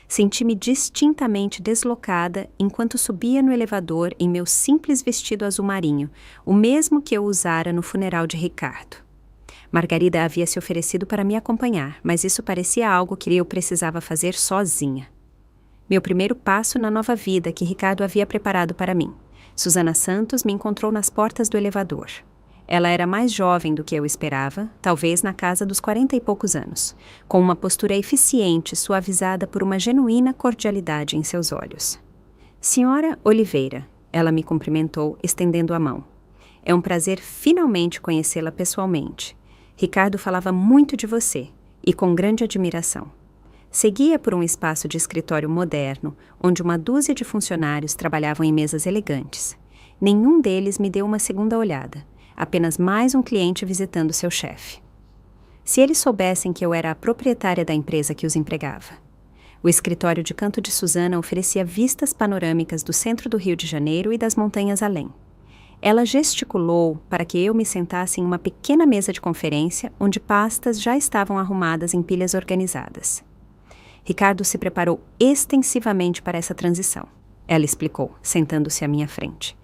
Senti-me distintamente deslocada enquanto subia no elevador em meu simples vestido azul marinho, o mesmo que eu usara no funeral de Ricardo. Margarida havia se oferecido para me acompanhar, mas isso parecia algo que eu precisava fazer sozinha. Meu primeiro passo na nova vida que Ricardo havia preparado para mim. Susana Santos me encontrou nas portas do elevador. Ela era mais jovem do que eu esperava, talvez na casa dos 40 e poucos anos, com uma postura eficiente suavizada por uma genuína cordialidade em seus olhos. Senhora Oliveira, ela me cumprimentou, estendendo a mão. É um prazer finalmente conhecê-la pessoalmente. Ricardo falava muito de você, e com grande admiração. Seguia por um espaço de escritório moderno, onde uma dúzia de funcionários trabalhavam em mesas elegantes. Nenhum deles me deu uma segunda olhada. Apenas mais um cliente visitando seu chefe. Se eles soubessem que eu era a proprietária da empresa que os empregava. O escritório de canto de Susana oferecia vistas panorâmicas do centro do Rio de Janeiro e das montanhas além. Ela gesticulou para que eu me sentasse em uma pequena mesa de conferência onde pastas já estavam arrumadas em pilhas organizadas. Ricardo se preparou extensivamente para essa transição, ela explicou, sentando-se à minha frente.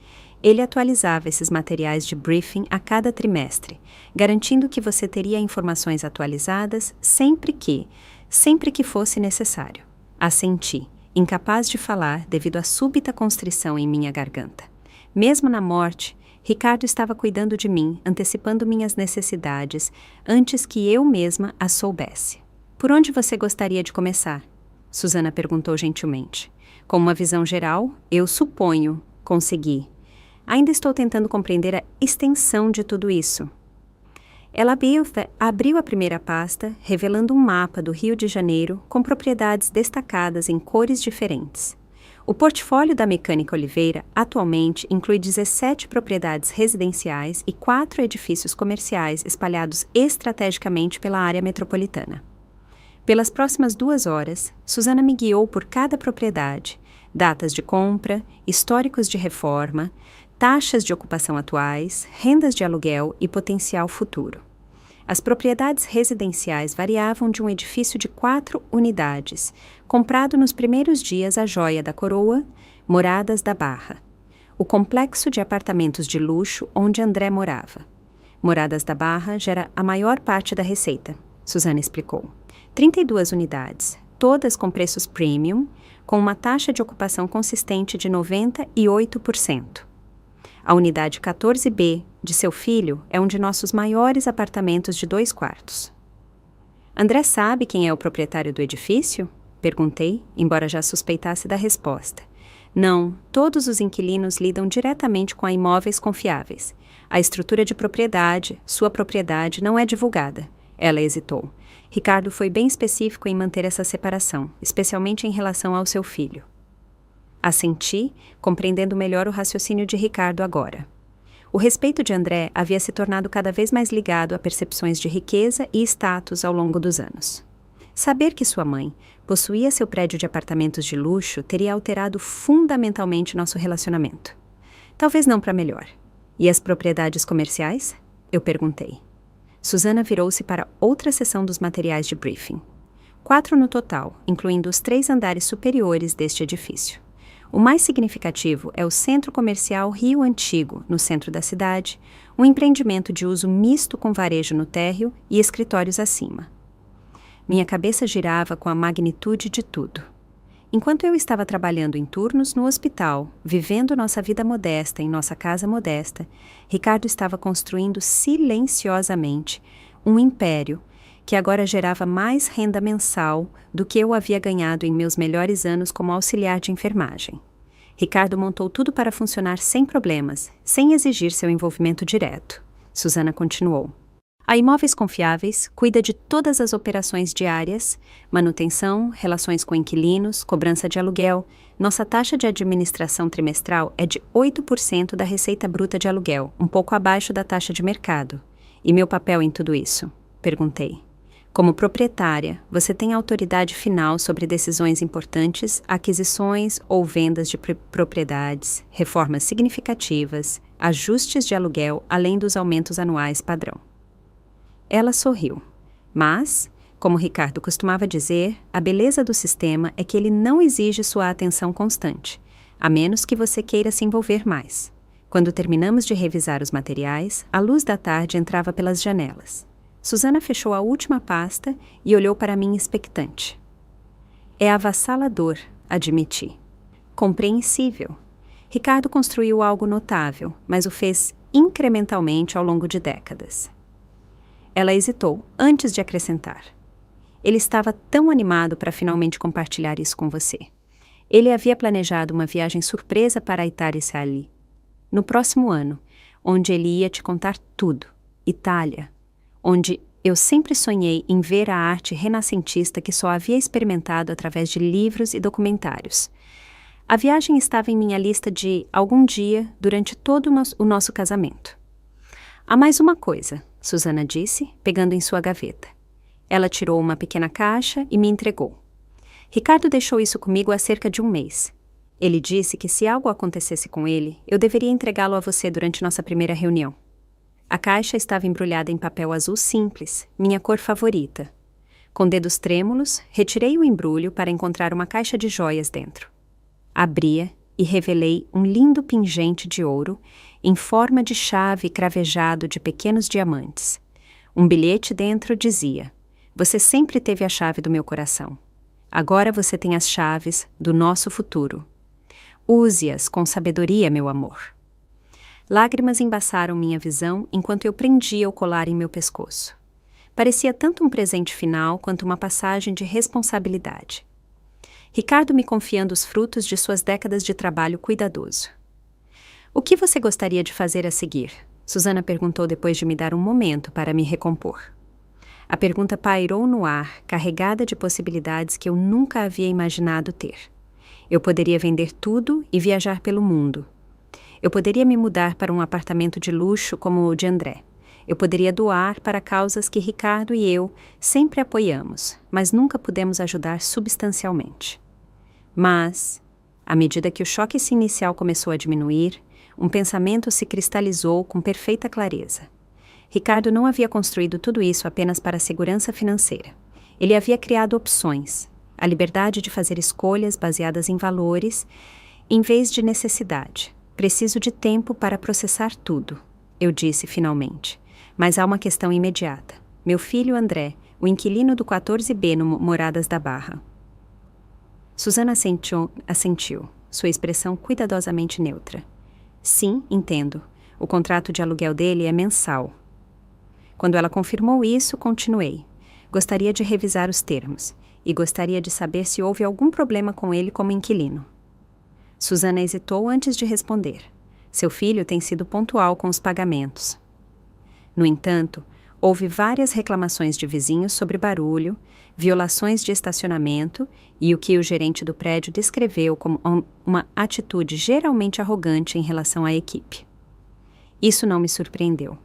Ele atualizava esses materiais de briefing a cada trimestre, garantindo que você teria informações atualizadas sempre que fosse necessário. Assenti, incapaz de falar devido à súbita constrição em minha garganta. Mesmo na morte, Ricardo estava cuidando de mim, antecipando minhas necessidades, antes que eu mesma as soubesse. Por onde você gostaria de começar? Susana perguntou gentilmente. Com uma visão geral, eu suponho, consegui. Ainda estou tentando compreender a extensão de tudo isso. Ela abriu a primeira pasta, revelando um mapa do Rio de Janeiro com propriedades destacadas em cores diferentes. O portfólio da Mecânica Oliveira atualmente inclui 17 propriedades residenciais e 4 edifícios comerciais espalhados estrategicamente pela área metropolitana. Pelas próximas 2 horas, Susana me guiou por cada propriedade, datas de compra, históricos de reforma, taxas de ocupação atuais, rendas de aluguel e potencial futuro. As propriedades residenciais variavam de um edifício de 4 unidades, comprado nos primeiros dias à Joia da Coroa, Moradas da Barra. O complexo de apartamentos de luxo onde André morava. Moradas da Barra gera a maior parte da receita, Susana explicou. 32 unidades, todas com preços premium, com uma taxa de ocupação consistente de 98%. A unidade 14B de seu filho é um de nossos maiores apartamentos de 2 quartos. André sabe quem é o proprietário do edifício? Perguntei, embora já suspeitasse da resposta. Não, todos os inquilinos lidam diretamente com imóveis confiáveis. A estrutura de propriedade, sua propriedade, não é divulgada. Ela hesitou. Ricardo foi bem específico em manter essa separação, especialmente em relação ao seu filho. Assenti, compreendendo melhor o raciocínio de Ricardo agora. O respeito de André havia se tornado cada vez mais ligado a percepções de riqueza e status ao longo dos anos. Saber que sua mãe possuía seu prédio de apartamentos de luxo teria alterado fundamentalmente nosso relacionamento. Talvez não para melhor. E as propriedades comerciais? Eu perguntei. Susana virou-se para outra seção dos materiais de briefing. 4 no total, incluindo os 3 andares superiores deste edifício. O mais significativo é o Centro Comercial Rio Antigo, no centro da cidade, um empreendimento de uso misto com varejo no térreo e escritórios acima. Minha cabeça girava com a magnitude de tudo. Enquanto eu estava trabalhando em turnos no hospital, vivendo nossa vida modesta em nossa casa modesta, Ricardo estava construindo silenciosamente um império que agora gerava mais renda mensal do que eu havia ganhado em meus melhores anos como auxiliar de enfermagem. Ricardo montou tudo para funcionar sem problemas, sem exigir seu envolvimento direto. Susana continuou. A Imóveis Confiáveis cuida de todas as operações diárias, manutenção, relações com inquilinos, cobrança de aluguel. Nossa taxa de administração trimestral é de 8% da receita bruta de aluguel, um pouco abaixo da taxa de mercado. E meu papel em tudo isso? Perguntei. Como proprietária, você tem autoridade final sobre decisões importantes, aquisições ou vendas de propriedades, reformas significativas, ajustes de aluguel, além dos aumentos anuais padrão. Ela sorriu. Mas, como Ricardo costumava dizer, a beleza do sistema é que ele não exige sua atenção constante, a menos que você queira se envolver mais. Quando terminamos de revisar os materiais, a luz da tarde entrava pelas janelas. Susana fechou a última pasta e olhou para mim expectante. É avassalador, admiti. Compreensível. Ricardo construiu algo notável, mas o fez incrementalmente ao longo de décadas. Ela hesitou antes de acrescentar. Ele estava tão animado para finalmente compartilhar isso com você. Ele havia planejado uma viagem surpresa para a Itália e Sali, no próximo ano, onde ele ia te contar tudo. Itália, onde eu sempre sonhei em ver a arte renascentista que só havia experimentado através de livros e documentários. A viagem estava em minha lista de algum dia durante todo o nosso casamento. Há mais uma coisa, Susana disse, pegando em sua gaveta. Ela tirou uma pequena caixa e me entregou. Ricardo deixou isso comigo há cerca de um mês. Ele disse que se algo acontecesse com ele, eu deveria entregá-lo a você durante nossa primeira reunião. A caixa estava embrulhada em papel azul simples, minha cor favorita. Com dedos trêmulos, retirei o embrulho para encontrar uma caixa de joias dentro. Abria e revelei um lindo pingente de ouro em forma de chave cravejado de pequenos diamantes. Um bilhete dentro dizia: "Você sempre teve a chave do meu coração. Agora você tem as chaves do nosso futuro. Use-as com sabedoria, meu amor." Lágrimas embaçaram minha visão enquanto eu prendia o colar em meu pescoço. Parecia tanto um presente final quanto uma passagem de responsabilidade. Ricardo me confiando os frutos de suas décadas de trabalho cuidadoso. "O que você gostaria de fazer a seguir?" Susana perguntou depois de me dar um momento para me recompor. A pergunta pairou no ar, carregada de possibilidades que eu nunca havia imaginado ter. Eu poderia vender tudo e viajar pelo mundo. Eu poderia me mudar para um apartamento de luxo como o de André. Eu poderia doar para causas que Ricardo e eu sempre apoiamos, mas nunca pudemos ajudar substancialmente. Mas, à medida que o choque inicial começou a diminuir, um pensamento se cristalizou com perfeita clareza. Ricardo não havia construído tudo isso apenas para a segurança financeira. Ele havia criado opções, a liberdade de fazer escolhas baseadas em valores, em vez de necessidade. "Preciso de tempo para processar tudo", eu disse finalmente. "Mas há uma questão imediata. Meu filho André, o inquilino do 14B no Moradas da Barra." Susana assentiu, sua expressão cuidadosamente neutra. Sim, entendo. O contrato de aluguel dele é mensal. Quando ela confirmou isso, continuei. Gostaria de revisar os termos e gostaria de saber se houve algum problema com ele como inquilino. Susana hesitou antes de responder. Seu filho tem sido pontual com os pagamentos. No entanto, houve várias reclamações de vizinhos sobre barulho, violações de estacionamento e o que o gerente do prédio descreveu como uma atitude geralmente arrogante em relação à equipe. Isso não me surpreendeu.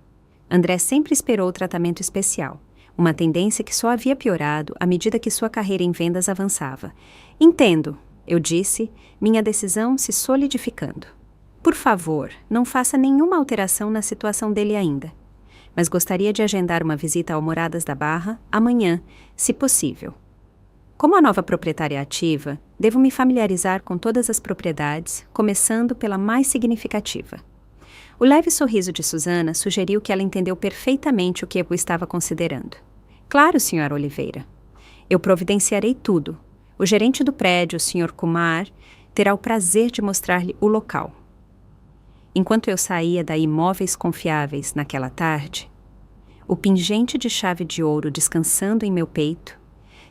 André sempre esperou o tratamento especial, uma tendência que só havia piorado à medida que sua carreira em vendas avançava. Entendo, eu disse, minha decisão se solidificando. Por favor, não faça nenhuma alteração na situação dele ainda. Mas gostaria de agendar uma visita ao Moradas da Barra amanhã, se possível. Como a nova proprietária ativa, devo me familiarizar com todas as propriedades, começando pela mais significativa. O leve sorriso de Susana sugeriu que ela entendeu perfeitamente o que eu estava considerando. Claro, Sra. Oliveira. Eu providenciarei tudo. O gerente do prédio, o Sr. Kumar, terá o prazer de mostrar-lhe o local. Enquanto eu saía da Imóveis Confiáveis naquela tarde, o pingente de chave de ouro descansando em meu peito,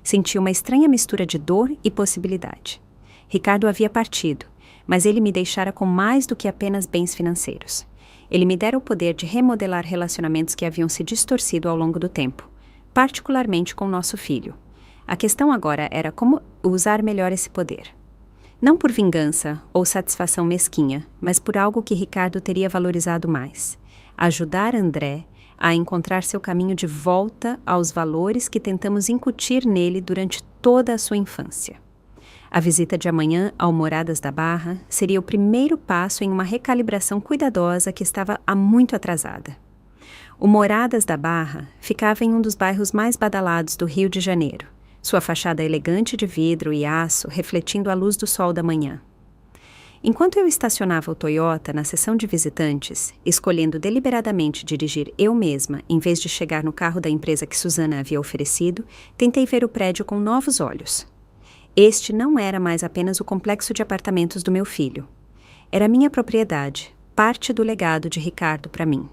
senti uma estranha mistura de dor e possibilidade. Ricardo havia partido, mas ele me deixara com mais do que apenas bens financeiros. Ele me dera o poder de remodelar relacionamentos que haviam se distorcido ao longo do tempo, particularmente com nosso filho. A questão agora era como usar melhor esse poder. Não por vingança ou satisfação mesquinha, mas por algo que Ricardo teria valorizado mais. Ajudar André a encontrar seu caminho de volta aos valores que tentamos incutir nele durante toda a sua infância. A visita de amanhã ao Moradas da Barra seria o primeiro passo em uma recalibração cuidadosa que estava há muito atrasada. O Moradas da Barra ficava em um dos bairros mais badalados do Rio de Janeiro, sua fachada elegante de vidro e aço refletindo a luz do sol da manhã. Enquanto eu estacionava o Toyota na seção de visitantes, escolhendo deliberadamente dirigir eu mesma em vez de chegar no carro da empresa que Susana havia oferecido, tentei ver o prédio com novos olhos. Este não era mais apenas o complexo de apartamentos do meu filho. Era minha propriedade, parte do legado de Ricardo para mim.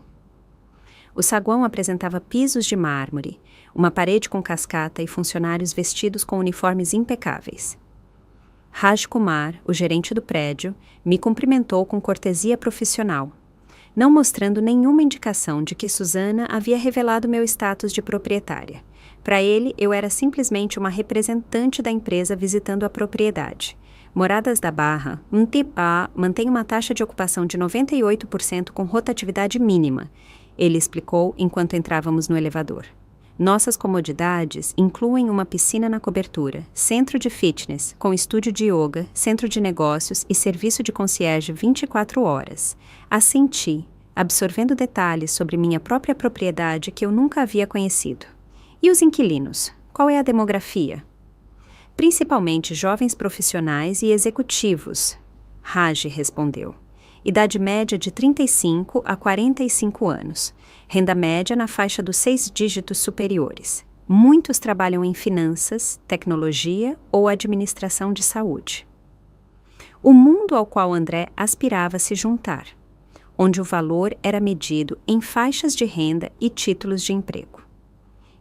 O saguão apresentava pisos de mármore, uma parede com cascata e funcionários vestidos com uniformes impecáveis. Raj Kumar, o gerente do prédio, me cumprimentou com cortesia profissional, não mostrando nenhuma indicação de que Susana havia revelado meu status de proprietária. Para ele, eu era simplesmente uma representante da empresa visitando a propriedade. Moradas da Barra, mantém uma taxa de ocupação de 98% com rotatividade mínima, ele explicou enquanto entrávamos no elevador. Nossas comodidades incluem uma piscina na cobertura, centro de fitness, com estúdio de yoga, centro de negócios e serviço de concierge 24 horas. Assenti, absorvendo detalhes sobre minha própria propriedade que eu nunca havia conhecido. E os inquilinos? Qual é a demografia? Principalmente jovens profissionais e executivos, Raj respondeu. Idade média de 35 a 45 anos. Renda média na faixa dos 6 dígitos superiores. Muitos trabalham em finanças, tecnologia ou administração de saúde. O mundo ao qual André aspirava se juntar, onde o valor era medido em faixas de renda e títulos de emprego.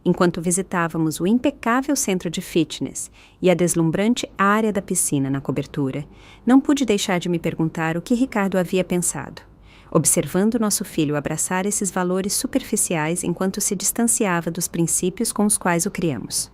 Enquanto visitávamos o impecável centro de fitness e a deslumbrante área da piscina na cobertura, não pude deixar de me perguntar o que Ricardo havia pensado, observando nosso filho abraçar esses valores superficiais enquanto se distanciava dos princípios com os quais o criamos.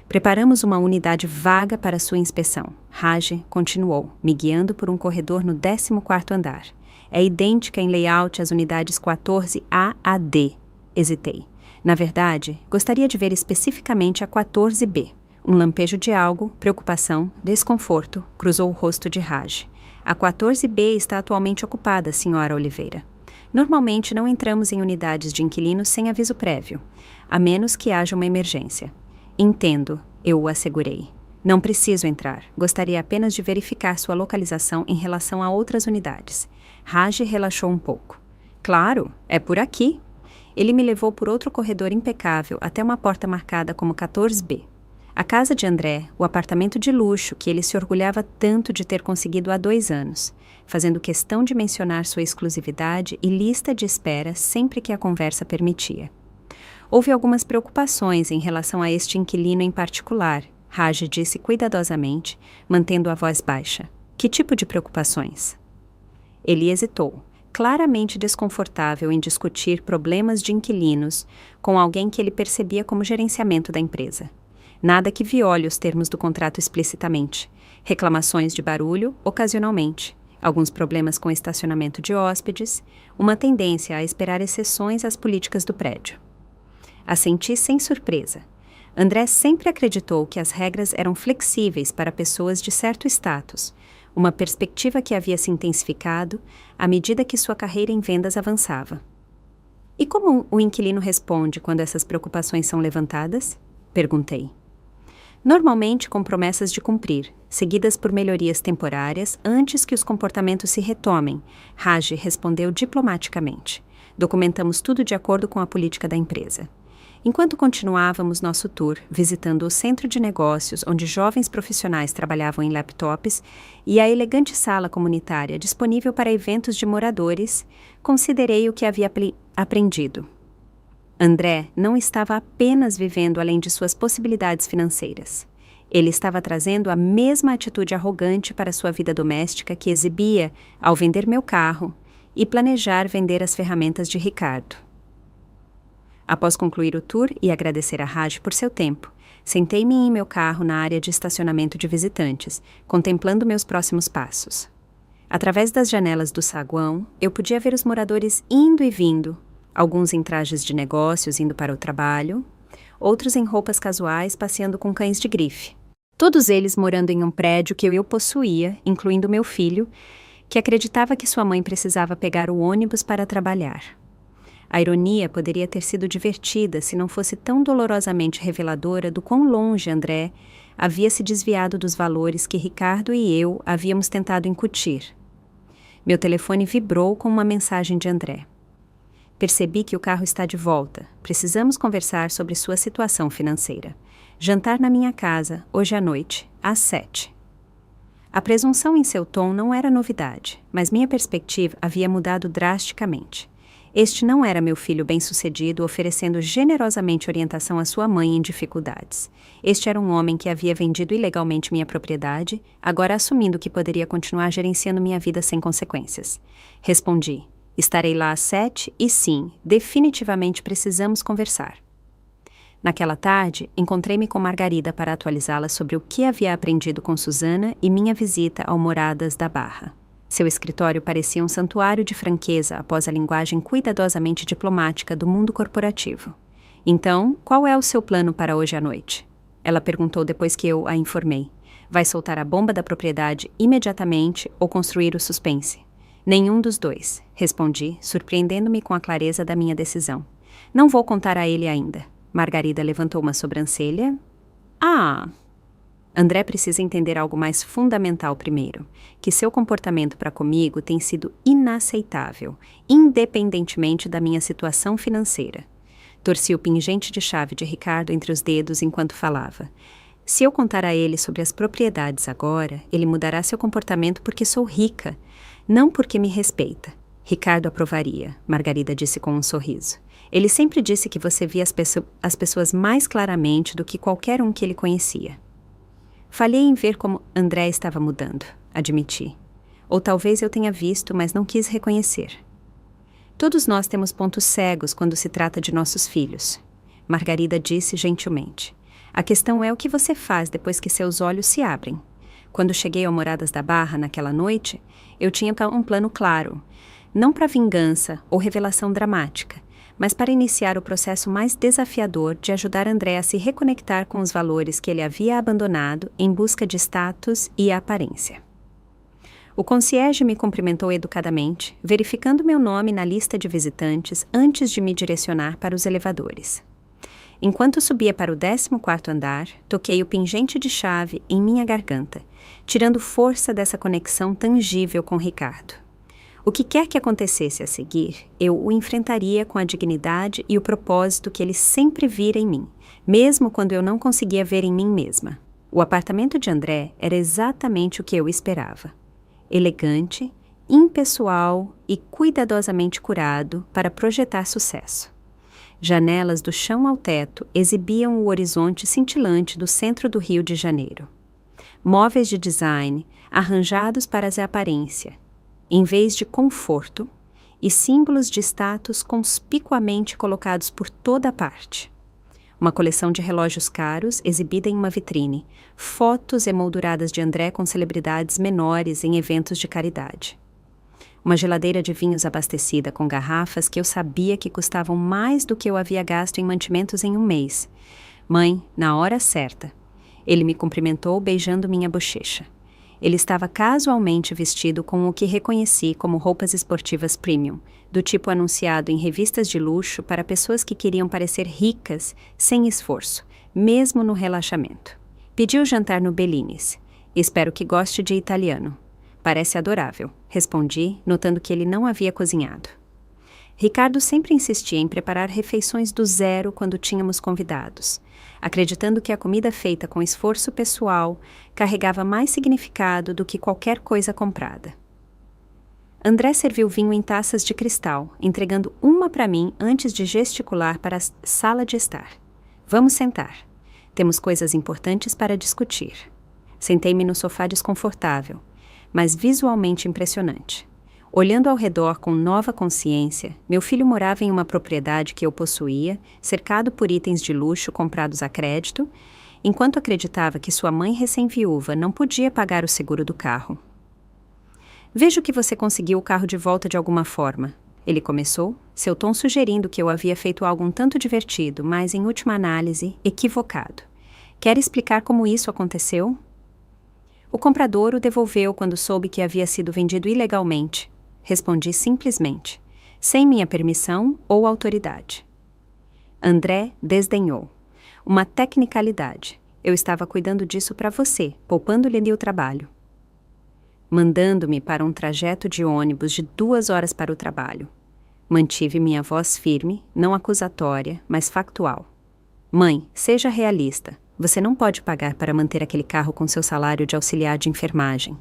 Preparamos uma unidade vaga para sua inspeção. Raj continuou, me guiando por um corredor no 14º andar. É idêntica em layout às unidades 14A a D. Hesitei. Na verdade, gostaria de ver especificamente a 14B. Um lampejo de algo, preocupação, desconforto, cruzou o rosto de Raj. A 14B está atualmente ocupada, Sra. Oliveira. Normalmente não entramos em unidades de inquilinos sem aviso prévio, a menos que haja uma emergência. Entendo, eu o assegurei. Não preciso entrar. Gostaria apenas de verificar sua localização em relação a outras unidades. Raj relaxou um pouco. Claro, é por aqui. Ele me levou por outro corredor impecável até uma porta marcada como 14B. A casa de André, o apartamento de luxo que ele se orgulhava tanto de ter conseguido há 2 anos, fazendo questão de mencionar sua exclusividade e lista de espera sempre que a conversa permitia. Houve algumas preocupações em relação a este inquilino em particular, Raj disse cuidadosamente, mantendo a voz baixa. Que tipo de preocupações? Ele hesitou, claramente desconfortável em discutir problemas de inquilinos com alguém que ele percebia como gerenciamento da empresa. Nada que viole os termos do contrato explicitamente. Reclamações de barulho, ocasionalmente. Alguns problemas com estacionamento de hóspedes. Uma tendência a esperar exceções às políticas do prédio. Assenti sem surpresa. André sempre acreditou que as regras eram flexíveis para pessoas de certo status, uma perspectiva que havia se intensificado à medida que sua carreira em vendas avançava. E como o inquilino responde quando essas preocupações são levantadas? Perguntei. Normalmente com promessas de cumprir, seguidas por melhorias temporárias antes que os comportamentos se retomem, Raj respondeu diplomaticamente. Documentamos tudo de acordo com a política da empresa. Enquanto continuávamos nosso tour, visitando o centro de negócios onde jovens profissionais trabalhavam em laptops e a elegante sala comunitária disponível para eventos de moradores, considerei o que havia aprendido. André não estava apenas vivendo além de suas possibilidades financeiras. Ele estava trazendo a mesma atitude arrogante para sua vida doméstica que exibia ao vender meu carro e planejar vender as ferramentas de Ricardo. Após concluir o tour e agradecer a Raj por seu tempo, sentei-me em meu carro na área de estacionamento de visitantes, contemplando meus próximos passos. Através das janelas do saguão, eu podia ver os moradores indo e vindo, alguns em trajes de negócios indo para o trabalho, outros em roupas casuais passeando com cães de grife. Todos eles morando em um prédio que eu possuía, incluindo meu filho, que acreditava que sua mãe precisava pegar o ônibus para trabalhar. A ironia poderia ter sido divertida se não fosse tão dolorosamente reveladora do quão longe André havia se desviado dos valores que Ricardo e eu havíamos tentado incutir. Meu telefone vibrou com uma mensagem de André. Percebi que o carro está de volta. Precisamos conversar sobre sua situação financeira. Jantar na minha casa, hoje à noite, às 7. A presunção em seu tom não era novidade, mas minha perspectiva havia mudado drasticamente. Este não era meu filho bem-sucedido oferecendo generosamente orientação à sua mãe em dificuldades. Este era um homem que havia vendido ilegalmente minha propriedade, agora assumindo que poderia continuar gerenciando minha vida sem consequências. Respondi. Estarei lá às 7 e sim, definitivamente precisamos conversar. Naquela tarde, encontrei-me com Margarida para atualizá-la sobre o que havia aprendido com Susana e minha visita ao Moradas da Barra. Seu escritório parecia um santuário de franqueza após a linguagem cuidadosamente diplomática do mundo corporativo. Então, qual é o seu plano para hoje à noite? Ela perguntou depois que eu a informei. Vai soltar a bomba da propriedade imediatamente ou construir o suspense? Nenhum dos dois, respondi, surpreendendo-me com a clareza da minha decisão. Não vou contar a ele ainda. Margarida levantou uma sobrancelha. André precisa entender algo mais fundamental primeiro, que seu comportamento para comigo tem sido inaceitável, independentemente da minha situação financeira. Torci o pingente de chave de Ricardo entre os dedos enquanto falava. Se eu contar a ele sobre as propriedades agora, ele mudará seu comportamento porque sou rica, não porque me respeita. Ricardo aprovaria, Margarida disse com um sorriso. Ele sempre disse que você via as pessoas mais claramente do que qualquer um que ele conhecia. Falhei em ver como André estava mudando, admiti. Ou talvez eu tenha visto, mas não quis reconhecer. Todos nós temos pontos cegos quando se trata de nossos filhos, Margarida disse gentilmente. A questão é o que você faz depois que seus olhos se abrem. Quando cheguei ao Moradas da Barra naquela noite, eu tinha um plano claro, não para vingança ou revelação dramática, mas para iniciar o processo mais desafiador de ajudar André a se reconectar com os valores que ele havia abandonado em busca de status e aparência. O concierge me cumprimentou educadamente, verificando meu nome na lista de visitantes antes de me direcionar para os elevadores. Enquanto subia para o 14º andar, toquei o pingente de chave em minha garganta, tirando força dessa conexão tangível com Ricardo. O que quer que acontecesse a seguir, eu o enfrentaria com a dignidade e o propósito que ele sempre vira em mim, mesmo quando eu não conseguia ver em mim mesma. O apartamento de André era exatamente o que eu esperava. Elegante, impessoal e cuidadosamente curado para projetar sucesso. Janelas do chão ao teto exibiam o horizonte cintilante do centro do Rio de Janeiro. Móveis de design arranjados para a aparência, em vez de conforto, e símbolos de status conspicuamente colocados por toda parte. Uma coleção de relógios caros exibida em uma vitrine, fotos emolduradas de André com celebridades menores em eventos de caridade. Uma geladeira de vinhos abastecida com garrafas que eu sabia que custavam mais do que eu havia gasto em mantimentos em um mês. Mãe, na hora certa. Ele me cumprimentou beijando minha bochecha. Ele estava casualmente vestido com o que reconheci como roupas esportivas premium, do tipo anunciado em revistas de luxo para pessoas que queriam parecer ricas sem esforço, mesmo no relaxamento. Pediu jantar no Bellini's. Espero que goste de italiano. Parece adorável, respondi, notando que ele não havia cozinhado. Ricardo sempre insistia em preparar refeições do zero quando tínhamos convidados, acreditando que a comida feita com esforço pessoal carregava mais significado do que qualquer coisa comprada. André serviu vinho em taças de cristal, entregando uma para mim antes de gesticular para a sala de estar. Vamos sentar. Temos coisas importantes para discutir. Sentei-me no sofá desconfortável, mas visualmente impressionante. Olhando ao redor com nova consciência, meu filho morava em uma propriedade que eu possuía, cercado por itens de luxo comprados a crédito, enquanto acreditava que sua mãe recém-viúva não podia pagar o seguro do carro. Vejo que você conseguiu o carro de volta de alguma forma. Ele começou, seu tom sugerindo que eu havia feito algo um tanto divertido, mas, em última análise, equivocado. Quer explicar como isso aconteceu? O comprador o devolveu quando soube que havia sido vendido ilegalmente. Respondi simplesmente, sem minha permissão ou autoridade. André desdenhou. Uma tecnicalidade. Eu estava cuidando disso para você, poupando-lhe o trabalho. Mandando-me para um trajeto de ônibus de 2 horas para o trabalho. Mantive minha voz firme, não acusatória, mas factual. Mãe, seja realista. Você não pode pagar para manter aquele carro com seu salário de auxiliar de enfermagem.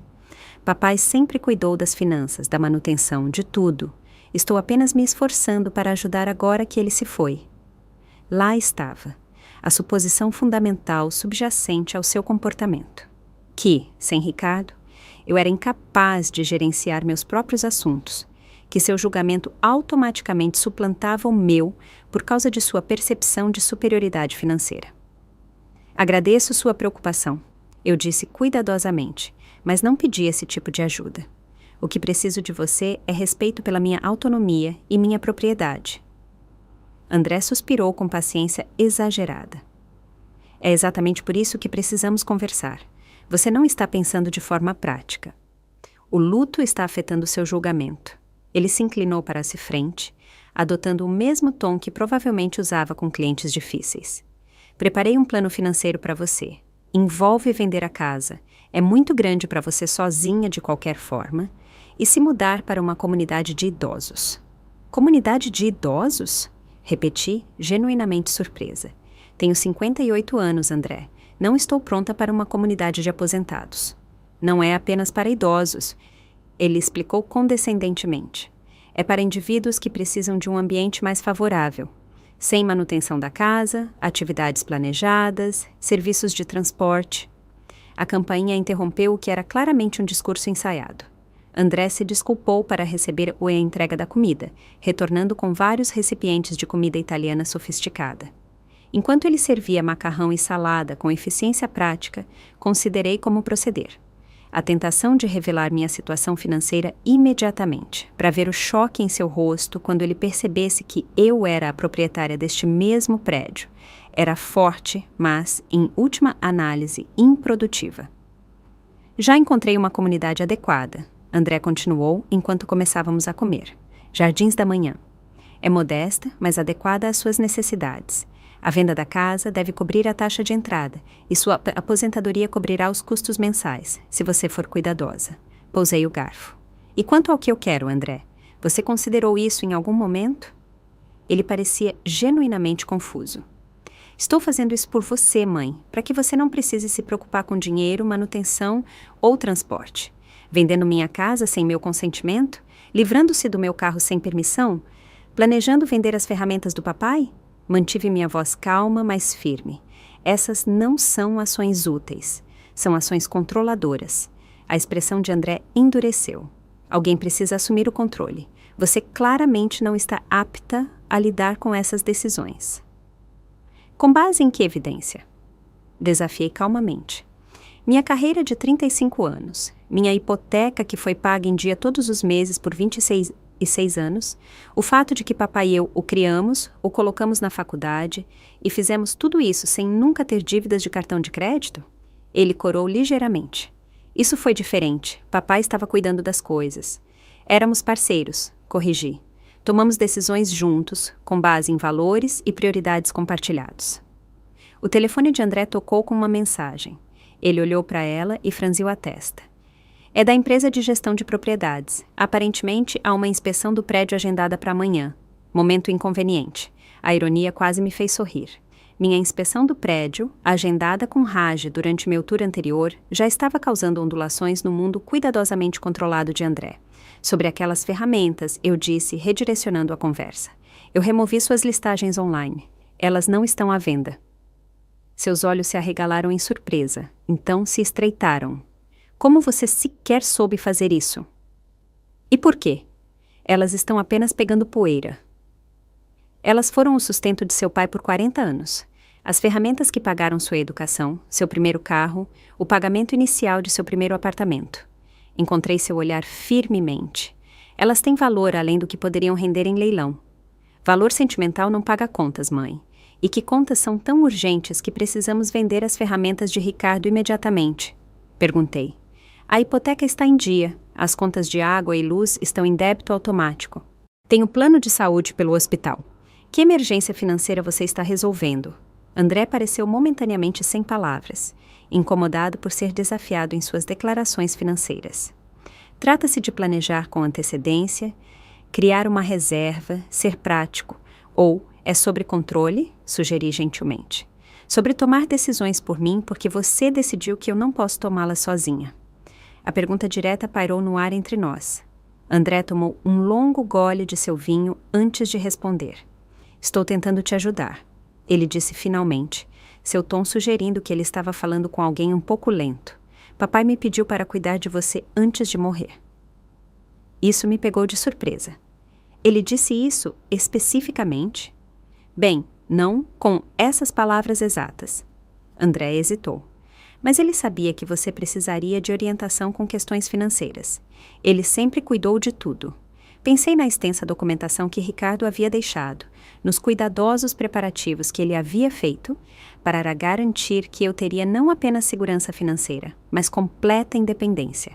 Papai sempre cuidou das finanças, da manutenção, de tudo. Estou apenas me esforçando para ajudar agora que ele se foi. Lá estava, a suposição fundamental subjacente ao seu comportamento. Que, sem Ricardo, eu era incapaz de gerenciar meus próprios assuntos, que seu julgamento automaticamente suplantava o meu por causa de sua percepção de superioridade financeira. Agradeço sua preocupação, eu disse cuidadosamente, mas não pedi esse tipo de ajuda. O que preciso de você é respeito pela minha autonomia e minha propriedade. André suspirou com paciência exagerada. É exatamente por isso que precisamos conversar. Você não está pensando de forma prática. O luto está afetando seu julgamento. Ele se inclinou para a frente, adotando o mesmo tom que provavelmente usava com clientes difíceis. Preparei um plano financeiro para você. Envolve vender a casa. É muito grande para você sozinha de qualquer forma. E se mudar para uma comunidade de idosos. Comunidade de idosos? Repeti, genuinamente surpresa. Tenho 58 anos, André. Não estou pronta para uma comunidade de aposentados. Não é apenas para idosos. Ele explicou condescendentemente. É para indivíduos que precisam de um ambiente mais favorável. Sem manutenção da casa, atividades planejadas, serviços de transporte. A campainha interrompeu o que era claramente um discurso ensaiado. André se desculpou para receber a entrega da comida, retornando com vários recipientes de comida italiana sofisticada. Enquanto ele servia macarrão e salada com eficiência prática, considerei como proceder. A tentação de revelar minha situação financeira imediatamente, para ver o choque em seu rosto quando ele percebesse que eu era a proprietária deste mesmo prédio, era forte, mas, em última análise, improdutiva. Já encontrei uma comunidade adequada, André continuou enquanto começávamos a comer. Jardins da Manhã. É modesta, mas adequada às suas necessidades. A venda da casa deve cobrir a taxa de entrada e sua aposentadoria cobrirá os custos mensais, se você for cuidadosa. Pousei o garfo. E quanto ao que eu quero, André? Você considerou isso em algum momento? Ele parecia genuinamente confuso. Estou fazendo isso por você, mãe, para que você não precise se preocupar com dinheiro, manutenção ou transporte. Vendendo minha casa sem meu consentimento? Livrando-se do meu carro sem permissão? Planejando vender as ferramentas do papai? Mantive minha voz calma, mas firme. Essas não são ações úteis. São ações controladoras. A expressão de André endureceu. Alguém precisa assumir o controle. Você claramente não está apta a lidar com essas decisões. Com base em que evidência? Desafiei calmamente. Minha carreira de 35 anos, minha hipoteca que foi paga em dia todos os meses por 26 anos, o fato de que papai e eu o criamos, o colocamos na faculdade e fizemos tudo isso sem nunca ter dívidas de cartão de crédito? Ele corou ligeiramente. Isso foi diferente. Papai estava cuidando das coisas. Éramos parceiros, corrigi. Tomamos decisões juntos, com base em valores e prioridades compartilhados. O telefone de André tocou com uma mensagem. Ele olhou para ela e franziu a testa. É da empresa de gestão de propriedades. Aparentemente, há uma inspeção do prédio agendada para amanhã. Momento inconveniente. A ironia quase me fez sorrir. Minha inspeção do prédio, agendada com Raj durante meu tour anterior, já estava causando ondulações no mundo cuidadosamente controlado de André. Sobre aquelas ferramentas, eu disse, redirecionando a conversa. Eu removi suas listagens online. Elas não estão à venda. Seus olhos se arregalaram em surpresa, então se estreitaram. Como você sequer soube fazer isso? E por quê? Elas estão apenas pegando poeira. Elas foram o sustento de seu pai por 40 anos. As ferramentas que pagaram sua educação, seu primeiro carro, o pagamento inicial de seu primeiro apartamento. Encontrei seu olhar firmemente. Elas têm valor além do que poderiam render em leilão. Valor sentimental não paga contas, mãe. E que contas são tão urgentes que precisamos vender as ferramentas de Ricardo imediatamente? Perguntei. A hipoteca está em dia. As contas de água e luz estão em débito automático. Tenho plano de saúde pelo hospital. Que emergência financeira você está resolvendo? André pareceu momentaneamente sem palavras, incomodado por ser desafiado em suas declarações financeiras. Trata-se de planejar com antecedência, criar uma reserva, ser prático, ou é sobre controle? Sugeri gentilmente. Sobre tomar decisões por mim porque você decidiu que eu não posso tomá-las sozinha. A pergunta direta pairou no ar entre nós. André tomou um longo gole de seu vinho antes de responder. Estou tentando te ajudar. Ele disse finalmente, seu tom sugerindo que ele estava falando com alguém um pouco lento. Papai me pediu para cuidar de você antes de morrer. Isso me pegou de surpresa. Ele disse isso especificamente? Bem, não com essas palavras exatas. André hesitou. Mas ele sabia que você precisaria de orientação com questões financeiras. Ele sempre cuidou de tudo. Pensei na extensa documentação que Ricardo havia deixado, nos cuidadosos preparativos que ele havia feito para garantir que eu teria não apenas segurança financeira, mas completa independência.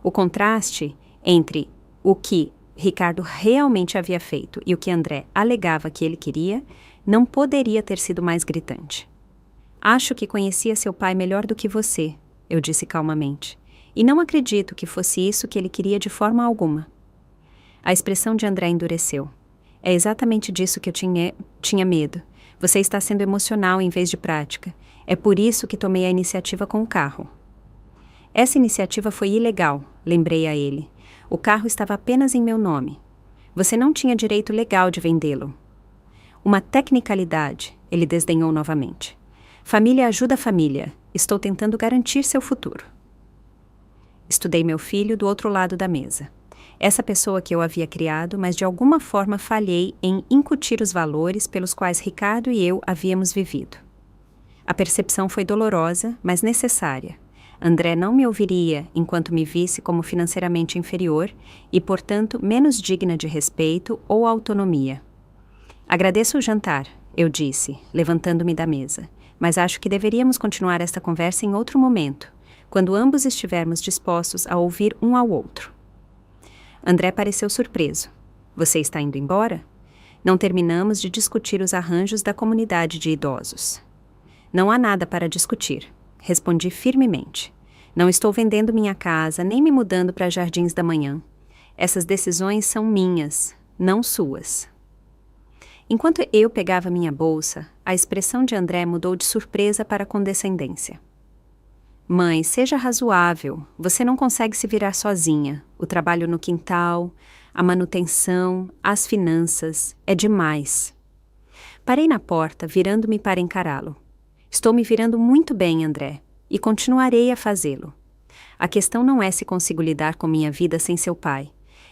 O contraste entre o que Ricardo realmente havia feito e o que André alegava que ele queria não poderia ter sido mais gritante. Acho que conhecia seu pai melhor do que você, eu disse calmamente, e não acredito que fosse isso que ele queria de forma alguma. A expressão de André endureceu. É exatamente disso que eu tinha medo. Você está sendo emocional em vez de prática. É por isso que tomei a iniciativa com o carro. Essa iniciativa foi ilegal, lembrei a ele. O carro estava apenas em meu nome. Você não tinha direito legal de vendê-lo. Uma tecnicalidade, ele desdenhou novamente. Família ajuda a família. Estou tentando garantir seu futuro. Estudei meu filho do outro lado da mesa. Essa pessoa que eu havia criado, mas de alguma forma falhei em incutir os valores pelos quais Ricardo e eu havíamos vivido. A percepção foi dolorosa, mas necessária. André não me ouviria enquanto me visse como financeiramente inferior e, portanto, menos digna de respeito ou autonomia. Agradeço o jantar, eu disse, levantando-me da mesa, mas acho que deveríamos continuar esta conversa em outro momento, quando ambos estivermos dispostos a ouvir um ao outro. André pareceu surpreso. Você está indo embora? Não terminamos de discutir os arranjos da comunidade de idosos. Não há nada para discutir, respondi firmemente. Não estou vendendo minha casa, nem me mudando para Jardins da Manhã. Essas decisões são minhas, não suas. Enquanto eu pegava minha bolsa, a expressão de André mudou de surpresa para condescendência. Mãe, seja razoável, você não consegue se virar sozinha. O trabalho no quintal, a manutenção, as finanças, é demais. Parei na porta, virando-me para encará-lo. Estou me virando muito bem, André, e continuarei a fazê-lo. A questão não é se consigo lidar com minha vida sem seu pai.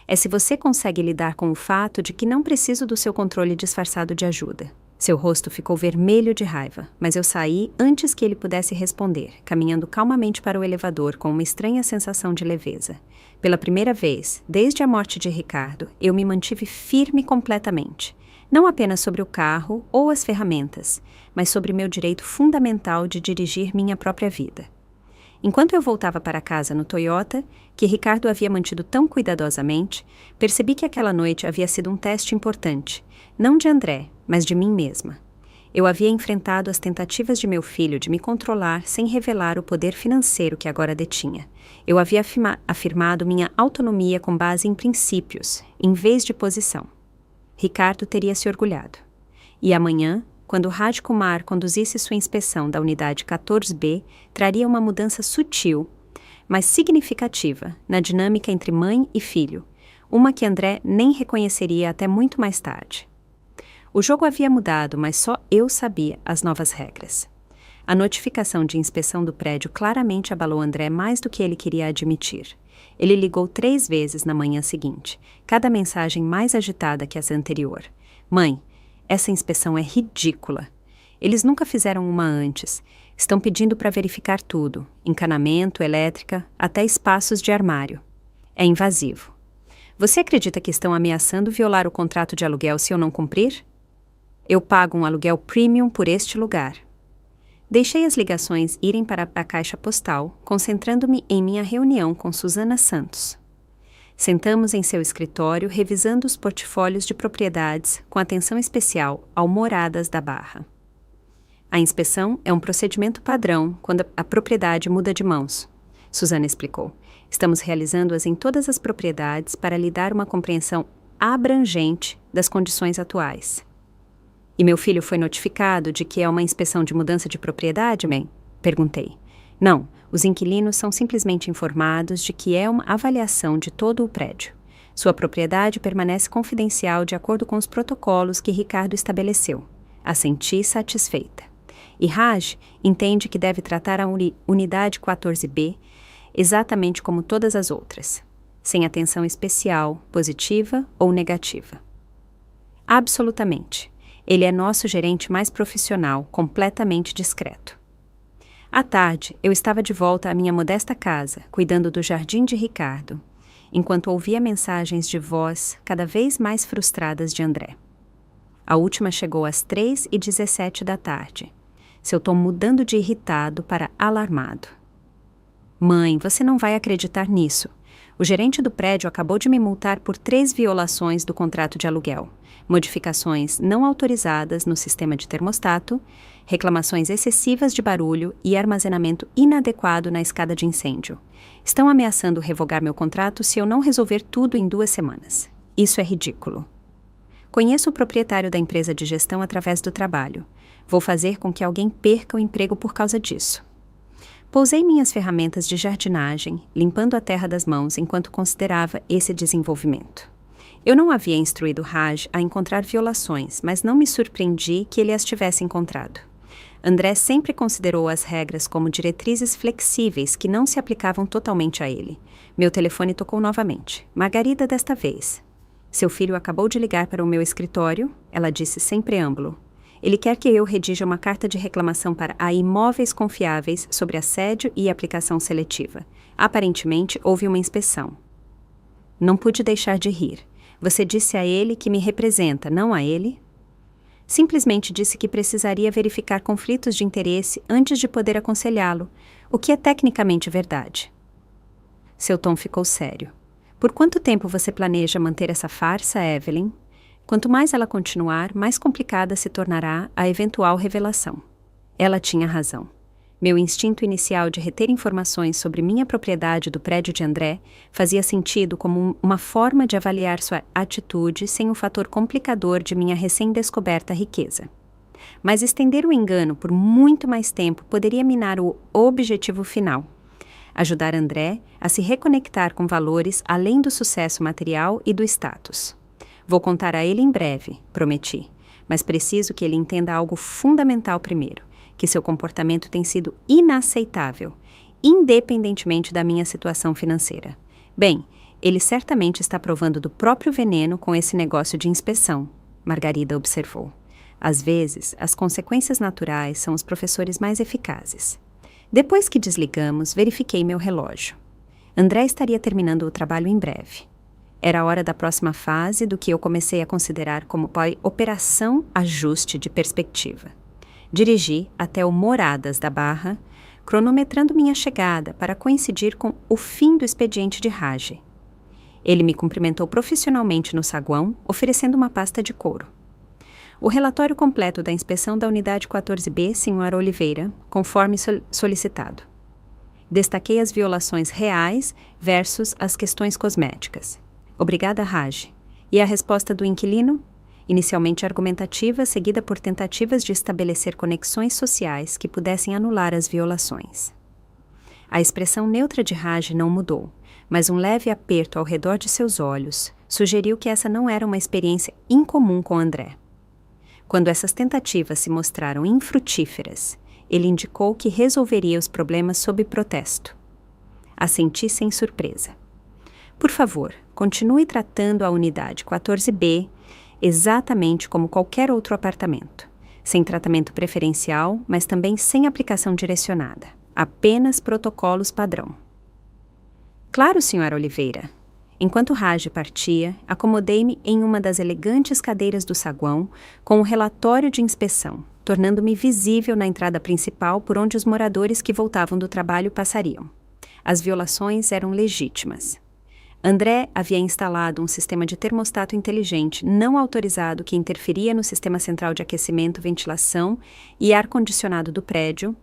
É se você consegue lidar com o fato de que não preciso do seu controle disfarçado de ajuda. Seu rosto ficou vermelho de raiva, mas eu saí antes que ele pudesse responder, caminhando calmamente para o elevador com uma estranha sensação de leveza. Pela primeira vez, desde a morte de Ricardo, eu me mantive firme completamente. Não apenas sobre o carro ou as ferramentas, mas sobre meu direito fundamental de dirigir minha própria vida. Enquanto eu voltava para casa no Toyota, que Ricardo havia mantido tão cuidadosamente, percebi que aquela noite havia sido um teste importante, não de André, mas de mim mesma. Eu havia enfrentado as tentativas de meu filho de me controlar sem revelar o poder financeiro que agora detinha. Eu havia afirmado minha autonomia com base em princípios, em vez de posição. Ricardo teria se orgulhado. E amanhã, quando Raj Kumar conduzisse sua inspeção da unidade 14B, traria uma mudança sutil, mas significativa, na dinâmica entre mãe e filho, uma que André nem reconheceria até muito mais tarde. O jogo havia mudado, mas só eu sabia as novas regras. A notificação de inspeção do prédio claramente abalou André mais do que ele queria admitir. Ele ligou 3 vezes na manhã seguinte, cada mensagem mais agitada que as anterior. Mãe, essa inspeção é ridícula. Eles nunca fizeram uma antes. Estão pedindo para verificar tudo, encanamento, elétrica, até espaços de armário. É invasivo. Você acredita que estão ameaçando violar o contrato de aluguel se eu não cumprir? Eu pago um aluguel premium por este lugar. Deixei as ligações irem para a caixa postal, concentrando-me em minha reunião com Susana Santos. Sentamos em seu escritório, revisando os portfólios de propriedades, com atenção especial ao Moradas da Barra. A inspeção é um procedimento padrão quando a propriedade muda de mãos, Susana explicou. Estamos realizando-as em todas as propriedades para lhe dar uma compreensão abrangente das condições atuais. E meu filho foi notificado de que é uma inspeção de mudança de propriedade, mãe? Perguntei. Não, os inquilinos são simplesmente informados de que é uma avaliação de todo o prédio. Sua propriedade permanece confidencial de acordo com os protocolos que Ricardo estabeleceu. Assenti satisfeita. E Raj entende que deve tratar a unidade 14B exatamente como todas as outras, sem atenção especial, positiva ou negativa. Absolutamente. Ele é nosso gerente mais profissional, completamente discreto. À tarde, eu estava de volta à minha modesta casa, cuidando do jardim de Ricardo, enquanto ouvia mensagens de voz cada vez mais frustradas de André. A última chegou às 3h17 da tarde. Seu tom mudando de irritado para alarmado. Mãe, você não vai acreditar nisso. O gerente do prédio acabou de me multar por 3 violações do contrato de aluguel. Modificações não autorizadas no sistema de termostato, reclamações excessivas de barulho e armazenamento inadequado na escada de incêndio. Estão ameaçando revogar meu contrato se eu não resolver tudo em 2 semanas. Isso é ridículo. Conheço o proprietário da empresa de gestão através do trabalho. Vou fazer com que alguém perca o emprego por causa disso. Pousei minhas ferramentas de jardinagem, limpando a terra das mãos enquanto considerava esse desenvolvimento. Eu não havia instruído Raj a encontrar violações, mas não me surpreendi que ele as tivesse encontrado. André sempre considerou as regras como diretrizes flexíveis que não se aplicavam totalmente a ele. Meu telefone tocou novamente. Margarida desta vez. Seu filho acabou de ligar para o meu escritório, ela disse sem preâmbulo. Ele quer que eu redija uma carta de reclamação para a Imóveis Confiáveis sobre assédio e aplicação seletiva. Aparentemente, houve uma inspeção. Não pude deixar de rir. Você disse a ele que me representa, não a ele? Simplesmente disse que precisaria verificar conflitos de interesse antes de poder aconselhá-lo, o que é tecnicamente verdade. Seu tom ficou sério. Por quanto tempo você planeja manter essa farsa, Evelyn? Quanto mais ela continuar, mais complicada se tornará a eventual revelação. Ela tinha razão. Meu instinto inicial de reter informações sobre minha propriedade do prédio de André fazia sentido como uma forma de avaliar sua atitude sem o fator complicador de minha recém-descoberta riqueza. Mas estender o engano por muito mais tempo poderia minar o objetivo final: ajudar André a se reconectar com valores além do sucesso material e do status. Vou contar a ele em breve, prometi, mas preciso que ele entenda algo fundamental primeiro: que seu comportamento tem sido inaceitável, independentemente da minha situação financeira. Bem, ele certamente está provando do próprio veneno com esse negócio de inspeção, Margarida observou. Às vezes, as consequências naturais são os professores mais eficazes. Depois que desligamos, verifiquei meu relógio. André estaria terminando o trabalho em breve. Era a hora da próxima fase do que eu comecei a considerar como operação ajuste de perspectiva. Dirigi até o Moradas da Barra, cronometrando minha chegada para coincidir com o fim do expediente de Raj. Ele me cumprimentou profissionalmente no saguão, oferecendo uma pasta de couro. O relatório completo da inspeção da unidade 14B, Sr. Oliveira, conforme solicitado. Destaquei as violações reais versus as questões cosméticas. Obrigada, Raj. E a resposta do inquilino? Inicialmente argumentativa, seguida por tentativas de estabelecer conexões sociais que pudessem anular as violações. A expressão neutra de Raj não mudou, mas um leve aperto ao redor de seus olhos sugeriu que essa não era uma experiência incomum com André. Quando essas tentativas se mostraram infrutíferas, ele indicou que resolveria os problemas sob protesto. Assenti sem surpresa. Por favor, continue tratando a unidade 14B exatamente como qualquer outro apartamento, sem tratamento preferencial, mas também sem aplicação direcionada, apenas protocolos padrão. Claro, Sr. Oliveira. Enquanto Raj partia, acomodei-me em uma das elegantes cadeiras do saguão com o relatório de inspeção, tornando-me visível na entrada principal por onde os moradores que voltavam do trabalho passariam. As violações eram legítimas. André havia instalado um sistema de termostato inteligente não autorizado que interferia no sistema central de aquecimento, ventilação e ar-condicionado do prédio,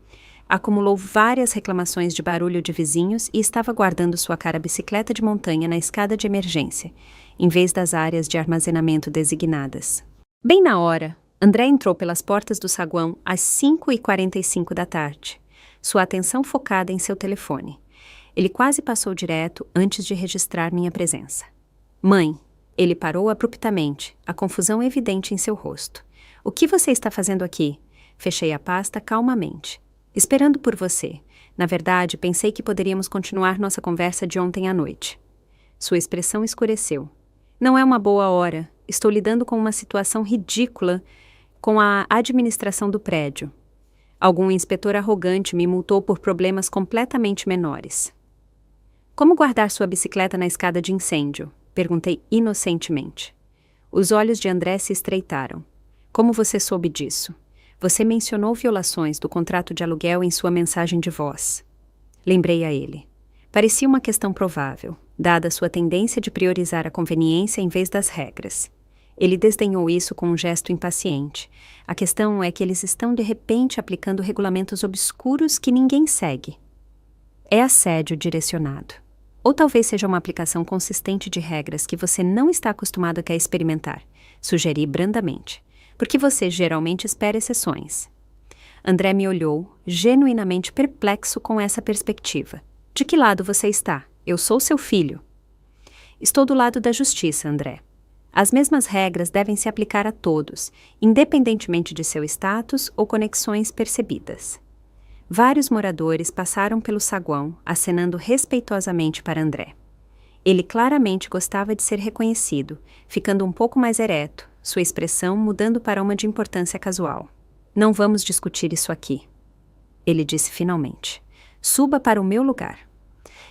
acumulou várias reclamações de barulho de vizinhos e estava guardando sua cara bicicleta de montanha na escada de emergência, em vez das áreas de armazenamento designadas. Bem na hora, André entrou pelas portas do saguão às 5h45 da tarde, sua atenção focada em seu telefone. Ele quase passou direto antes de registrar minha presença. Mãe, ele parou abruptamente, a confusão evidente em seu rosto. O que você está fazendo aqui? Fechei a pasta calmamente. Esperando por você. Na verdade, pensei que poderíamos continuar nossa conversa de ontem à noite. Sua expressão escureceu. Não é uma boa hora. Estou lidando com uma situação ridícula com a administração do prédio. Algum inspetor arrogante me multou por problemas completamente menores. Como guardar sua bicicleta na escada de incêndio? Perguntei inocentemente. Os olhos de André se estreitaram. Como você soube disso? Você mencionou violações do contrato de aluguel em sua mensagem de voz. Lembrei a ele. Parecia uma questão provável, dada sua tendência de priorizar a conveniência em vez das regras. Ele desdenhou isso com um gesto impaciente. A questão é que eles estão de repente aplicando regulamentos obscuros que ninguém segue. É assédio direcionado. Ou talvez seja uma aplicação consistente de regras que você não está acostumado a experimentar, sugeri brandamente, porque você geralmente espera exceções. André me olhou, genuinamente perplexo com essa perspectiva. De que lado você está? Eu sou seu filho. Estou do lado da justiça, André. As mesmas regras devem se aplicar a todos, independentemente de seu status ou conexões percebidas. Vários moradores passaram pelo saguão, acenando respeitosamente para André. Ele claramente gostava de ser reconhecido, ficando um pouco mais ereto, sua expressão mudando para uma de importância casual. Não vamos discutir isso aqui, ele disse finalmente. Suba para o meu lugar.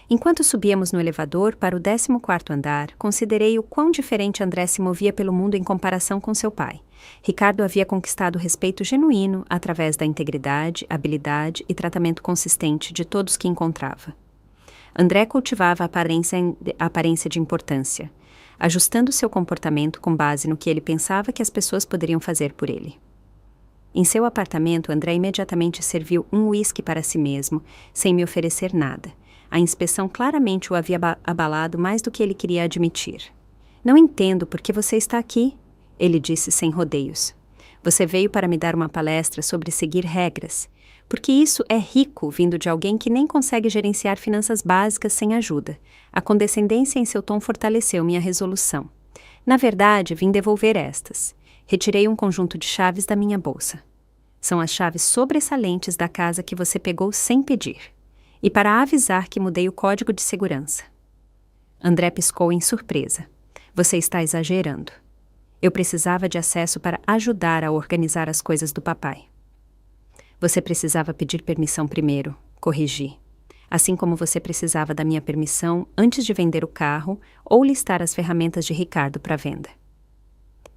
Enquanto subíamos no elevador para o 14º andar, considerei o quão diferente André se movia pelo mundo em comparação com seu pai. Ricardo havia conquistado respeito genuíno através da integridade, habilidade e tratamento consistente de todos que encontrava. André cultivava a aparência de importância, ajustando seu comportamento com base no que ele pensava que as pessoas poderiam fazer por ele. Em seu apartamento, André imediatamente serviu um uísque para si mesmo, sem me oferecer nada. A inspeção claramente o havia abalado mais do que ele queria admitir. Não entendo por que você está aqui, ele disse sem rodeios. Você veio para me dar uma palestra sobre seguir regras, porque isso é rico vindo de alguém que nem consegue gerenciar finanças básicas sem ajuda. A condescendência em seu tom fortaleceu minha resolução. Na verdade, vim devolver estas. Retirei um conjunto de chaves da minha bolsa. São as chaves sobressalentes da casa que você pegou sem pedir. E para avisar que mudei o código de segurança. André piscou em surpresa. Você está exagerando. Eu precisava de acesso para ajudar a organizar as coisas do papai. Você precisava pedir permissão primeiro, corrigi. Assim como você precisava da minha permissão antes de vender o carro ou listar as ferramentas de Ricardo para venda.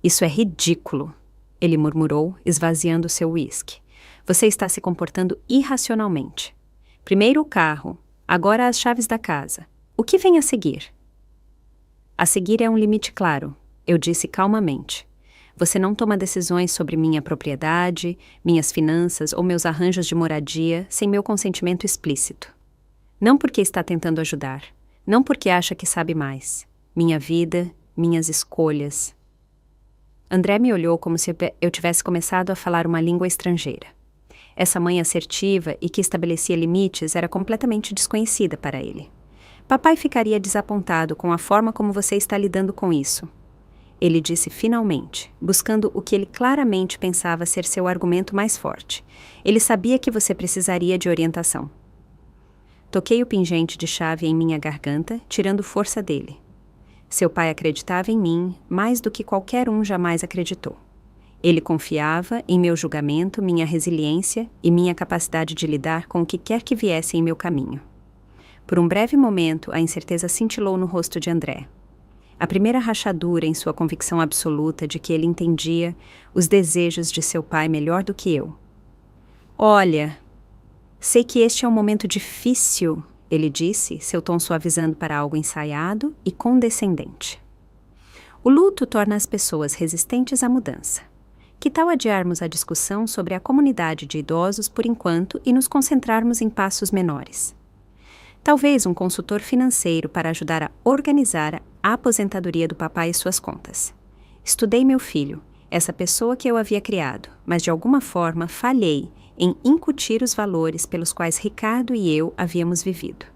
Isso é ridículo, ele murmurou, esvaziando seu uísque. Você está se comportando irracionalmente. Primeiro o carro, agora as chaves da casa. O que vem a seguir? A seguir é um limite claro, eu disse calmamente. Você não toma decisões sobre minha propriedade, minhas finanças ou meus arranjos de moradia sem meu consentimento explícito. Não porque está tentando ajudar, não porque acha que sabe mais. Minha vida, minhas escolhas. André me olhou como se eu tivesse começado a falar uma língua estrangeira. Essa mãe assertiva e que estabelecia limites era completamente desconhecida para ele. Papai ficaria desapontado com a forma como você está lidando com isso. Ele disse finalmente, buscando o que ele claramente pensava ser seu argumento mais forte. Ele sabia que você precisaria de orientação. Toquei o pingente de chave em minha garganta, tirando força dele. Seu pai acreditava em mim mais do que qualquer um jamais acreditou. Ele confiava em meu julgamento, minha resiliência e minha capacidade de lidar com o que quer que viesse em meu caminho. Por um breve momento, a incerteza cintilou no rosto de André. A primeira rachadura em sua convicção absoluta de que ele entendia os desejos de seu pai melhor do que eu. Olha, sei que este é um momento difícil, ele disse, seu tom suavizando para algo ensaiado e condescendente. O luto torna as pessoas resistentes à mudança. Que tal adiarmos a discussão sobre a comunidade de idosos por enquanto e nos concentrarmos em passos menores? Talvez um consultor financeiro para ajudar a organizar a aposentadoria do papai e suas contas. Estudei meu filho, essa pessoa que eu havia criado, mas de alguma forma falhei em incutir os valores pelos quais Ricardo e eu havíamos vivido.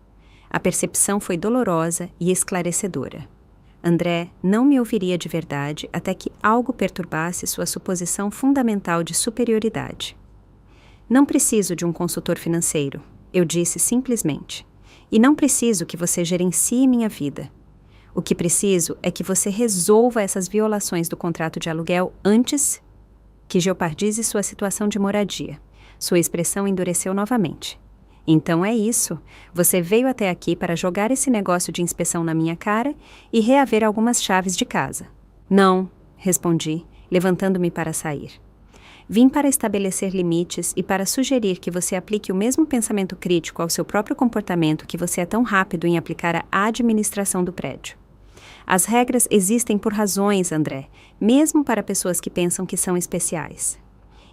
A percepção foi dolorosa e esclarecedora. André não me ouviria de verdade até que algo perturbasse sua suposição fundamental de superioridade. Não preciso de um consultor financeiro, eu disse simplesmente. E não preciso que você gerencie minha vida. O que preciso é que você resolva essas violações do contrato de aluguel antes que jeopardize sua situação de moradia. Sua expressão endureceu novamente. Então é isso. Você veio até aqui para jogar esse negócio de inspeção na minha cara e reaver algumas chaves de casa. Não, respondi, levantando-me para sair. Vim para estabelecer limites e para sugerir que você aplique o mesmo pensamento crítico ao seu próprio comportamento que você é tão rápido em aplicar à administração do prédio. As regras existem por razões, André, mesmo para pessoas que pensam que são especiais.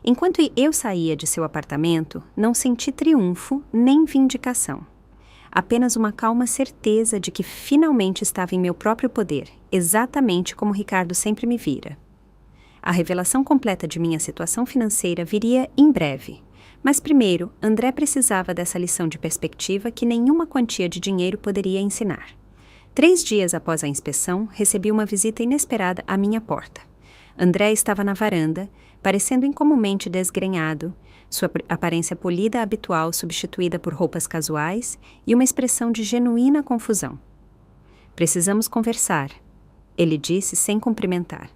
Enquanto eu saía de seu apartamento, não senti triunfo nem vindicação. Apenas uma calma certeza de que finalmente estava em meu próprio poder, exatamente como Ricardo sempre me vira. A revelação completa de minha situação financeira viria em breve. Mas primeiro, André precisava dessa lição de perspectiva que nenhuma quantia de dinheiro poderia ensinar. 3 dias após a inspeção, recebi uma visita inesperada à minha porta. André estava na varanda, parecendo incomumente desgrenhado, sua aparência polida habitual substituída por roupas casuais e uma expressão de genuína confusão. Precisamos conversar, ele disse sem cumprimentar.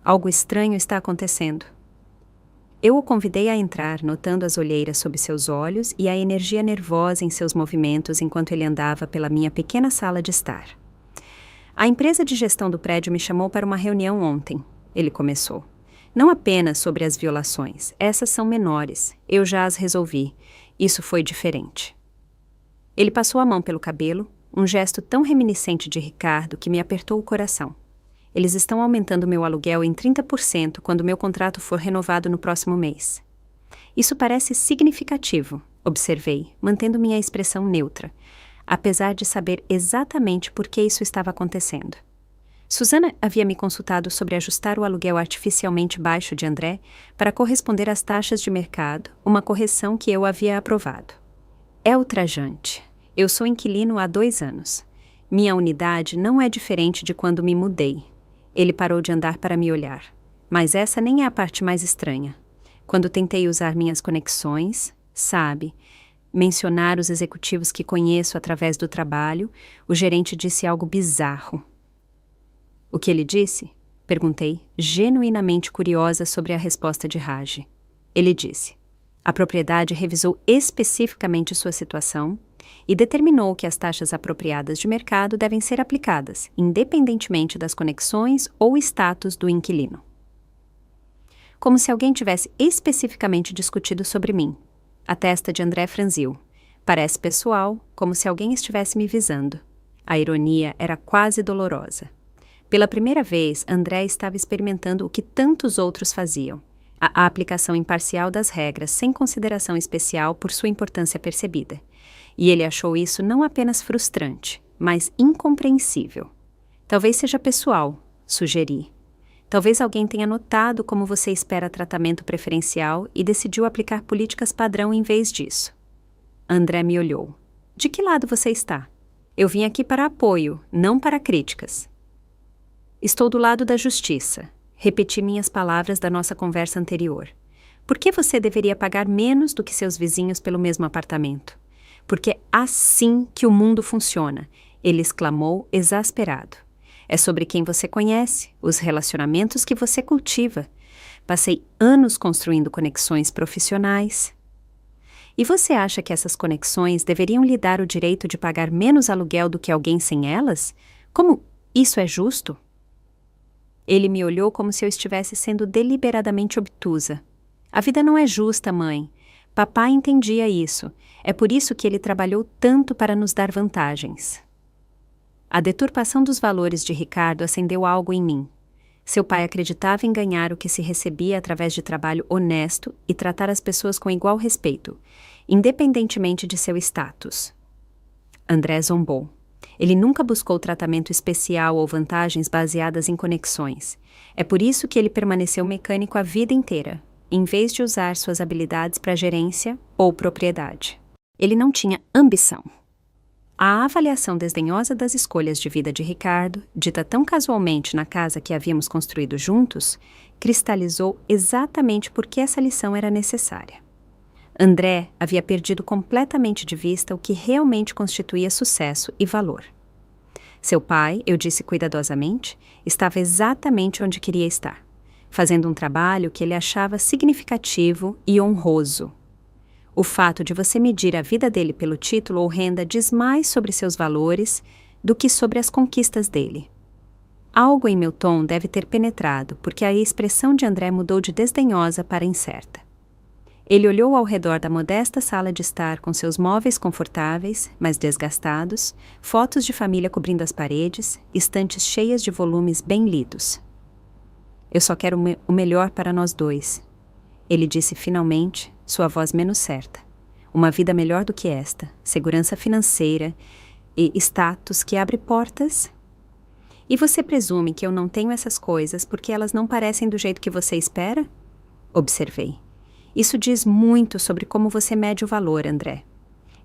Algo estranho está acontecendo. Eu o convidei a entrar, notando as olheiras sob seus olhos e a energia nervosa em seus movimentos enquanto ele andava pela minha pequena sala de estar. A empresa de gestão do prédio me chamou para uma reunião ontem, ele começou. Não apenas sobre as violações, essas são menores, eu já as resolvi. Isso foi diferente. Ele passou a mão pelo cabelo, um gesto tão reminiscente de Ricardo que me apertou o coração. Eles estão aumentando meu aluguel em 30% quando meu contrato for renovado no próximo mês. Isso parece significativo, observei, mantendo minha expressão neutra, apesar de saber exatamente por que isso estava acontecendo. Susana havia me consultado sobre ajustar o aluguel artificialmente baixo de André para corresponder às taxas de mercado, uma correção que eu havia aprovado. É ultrajante. Eu sou inquilino há 2 anos. Minha unidade não é diferente de quando me mudei. Ele parou de andar para me olhar. Mas essa nem é a parte mais estranha. Quando tentei usar minhas conexões, sabe, mencionar os executivos que conheço através do trabalho, o gerente disse algo bizarro. O que ele disse? Perguntei, genuinamente curiosa sobre a resposta de Raj. Ele disse: a propriedade revisou especificamente sua situação e determinou que as taxas apropriadas de mercado devem ser aplicadas, independentemente das conexões ou status do inquilino. Como se alguém tivesse especificamente discutido sobre mim. A testa de André franziu. Parece pessoal, como se alguém estivesse me visando. A ironia era quase dolorosa. Pela primeira vez, André estava experimentando o que tantos outros faziam. A aplicação imparcial das regras sem consideração especial por sua importância percebida. E ele achou isso não apenas frustrante, mas incompreensível. Talvez seja pessoal, sugeri. Talvez alguém tenha notado como você espera tratamento preferencial e decidiu aplicar políticas padrão em vez disso. André me olhou. De que lado você está? Eu vim aqui para apoio, não para críticas. Estou do lado da justiça. Repeti minhas palavras da nossa conversa anterior. Por que você deveria pagar menos do que seus vizinhos pelo mesmo apartamento? Porque é assim que o mundo funciona, ele exclamou exasperado. É sobre quem você conhece, os relacionamentos que você cultiva. Passei anos construindo conexões profissionais. E você acha que essas conexões deveriam lhe dar o direito de pagar menos aluguel do que alguém sem elas? Como isso é justo? Ele me olhou como se eu estivesse sendo deliberadamente obtusa. A vida não é justa, mãe. Papai entendia isso. É por isso que ele trabalhou tanto para nos dar vantagens. A deturpação dos valores de Ricardo acendeu algo em mim. Seu pai acreditava em ganhar o que se recebia através de trabalho honesto e tratar as pessoas com igual respeito, independentemente de seu status. André zombou. Ele nunca buscou tratamento especial ou vantagens baseadas em conexões. É por isso que ele permaneceu mecânico a vida inteira, em vez de usar suas habilidades para gerência ou propriedade. Ele não tinha ambição. A avaliação desdenhosa das escolhas de vida de Ricardo, dita tão casualmente na casa que havíamos construído juntos, cristalizou exatamente por que essa lição era necessária. André havia perdido completamente de vista o que realmente constituía sucesso e valor. Seu pai, eu disse cuidadosamente, estava exatamente onde queria estar, fazendo um trabalho que ele achava significativo e honroso. O fato de você medir a vida dele pelo título ou renda diz mais sobre seus valores do que sobre as conquistas dele. Algo em meu tom deve ter penetrado, porque a expressão de André mudou de desdenhosa para incerta. Ele olhou ao redor da modesta sala de estar com seus móveis confortáveis, mas desgastados, fotos de família cobrindo as paredes, estantes cheias de volumes bem lidos. Eu só quero o melhor para nós dois. Ele disse finalmente, sua voz menos certa. Uma vida melhor do que esta, segurança financeira e status que abre portas. E você presume que eu não tenho essas coisas porque elas não parecem do jeito que você espera? Observei. Isso diz muito sobre como você mede o valor, André.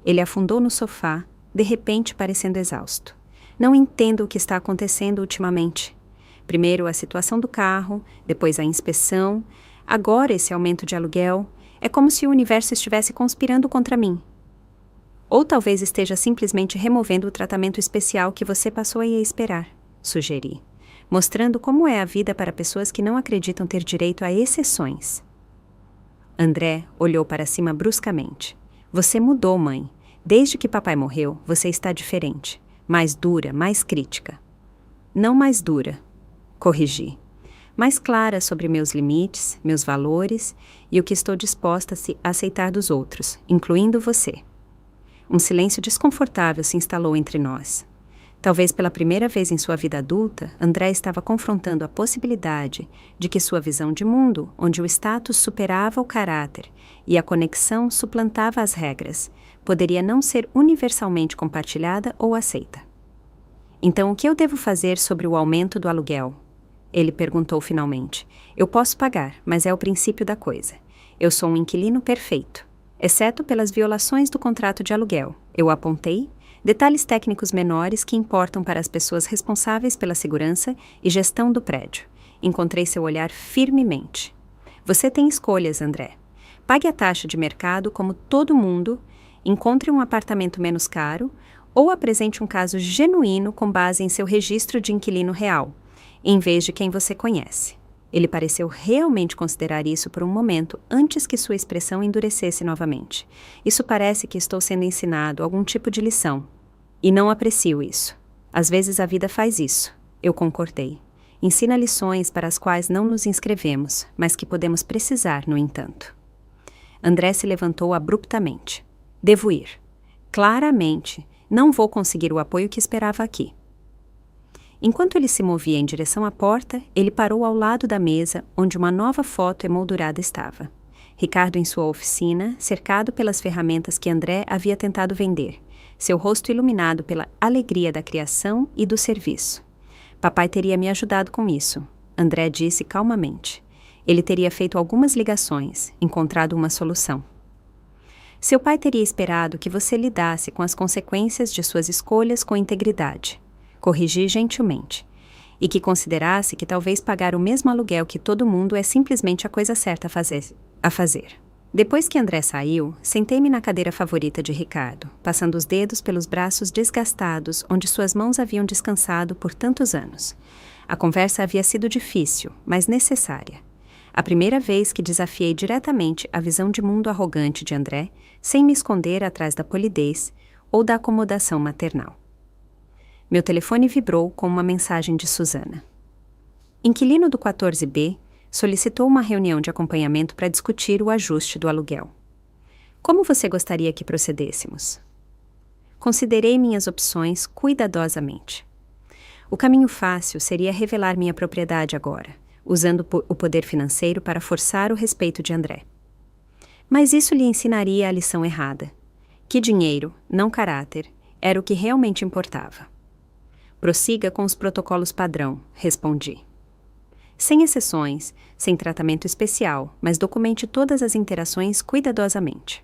Ele afundou no sofá, de repente parecendo exausto. Não entendo o que está acontecendo ultimamente. Primeiro a situação do carro, depois a inspeção, agora esse aumento de aluguel. É como se o universo estivesse conspirando contra mim. Ou talvez esteja simplesmente removendo o tratamento especial que você passou a esperar, sugeri, mostrando como é a vida para pessoas que não acreditam ter direito a exceções. André olhou para cima bruscamente. Você mudou, mãe. Desde que papai morreu, você está diferente. Mais dura, mais crítica. Não mais dura, corrigi. Mais clara sobre meus limites, meus valores e o que estou disposta a aceitar dos outros, incluindo você. Um silêncio desconfortável se instalou entre nós. Talvez pela primeira vez em sua vida adulta, André estava confrontando a possibilidade de que sua visão de mundo, onde o status superava o caráter e a conexão suplantava as regras, poderia não ser universalmente compartilhada ou aceita. Então, o que eu devo fazer sobre o aumento do aluguel? Ele perguntou finalmente. Eu posso pagar, mas é o princípio da coisa. Eu sou um inquilino perfeito, exceto pelas violações do contrato de aluguel. Eu apontei detalhes técnicos menores que importam para as pessoas responsáveis pela segurança e gestão do prédio. Encontrei seu olhar firmemente. Você tem escolhas, André. Pague a taxa de mercado como todo mundo, encontre um apartamento menos caro ou apresente um caso genuíno com base em seu registro de inquilino real, em vez de quem você conhece. Ele pareceu realmente considerar isso por um momento antes que sua expressão endurecesse novamente. Isso parece que estou sendo ensinado algum tipo de lição. E não aprecio isso. Às vezes a vida faz isso. Eu concordei. Ensina lições para as quais não nos inscrevemos, mas que podemos precisar, no entanto. André se levantou abruptamente. Devo ir. Claramente, não vou conseguir o apoio que esperava aqui. Enquanto ele se movia em direção à porta, ele parou ao lado da mesa onde uma nova foto emoldurada estava. Ricardo em sua oficina, cercado pelas ferramentas que André havia tentado vender, seu rosto iluminado pela alegria da criação e do serviço. Papai teria me ajudado com isso, André disse calmamente. Ele teria feito algumas ligações, encontrado uma solução. Seu pai teria esperado que você lidasse com as consequências de suas escolhas com integridade. Corrigi gentilmente, e que considerasse que talvez pagar o mesmo aluguel que todo mundo é simplesmente a coisa certa a fazer. Depois que André saiu, sentei-me na cadeira favorita de Ricardo, passando os dedos pelos braços desgastados onde suas mãos haviam descansado por tantos anos. A conversa havia sido difícil, mas necessária. A primeira vez que desafiei diretamente a visão de mundo arrogante de André, sem me esconder atrás da polidez ou da acomodação maternal. Meu telefone vibrou com uma mensagem de Susana. Inquilino do 14B solicitou uma reunião de acompanhamento para discutir o ajuste do aluguel. Como você gostaria que procedêssemos? Considerei minhas opções cuidadosamente. O caminho fácil seria revelar minha propriedade agora, usando o poder financeiro para forçar o respeito de André. Mas isso lhe ensinaria a lição errada. Que dinheiro, não caráter, era o que realmente importava. Prossiga com os protocolos padrão, respondi. Sem exceções, sem tratamento especial, mas documente todas as interações cuidadosamente.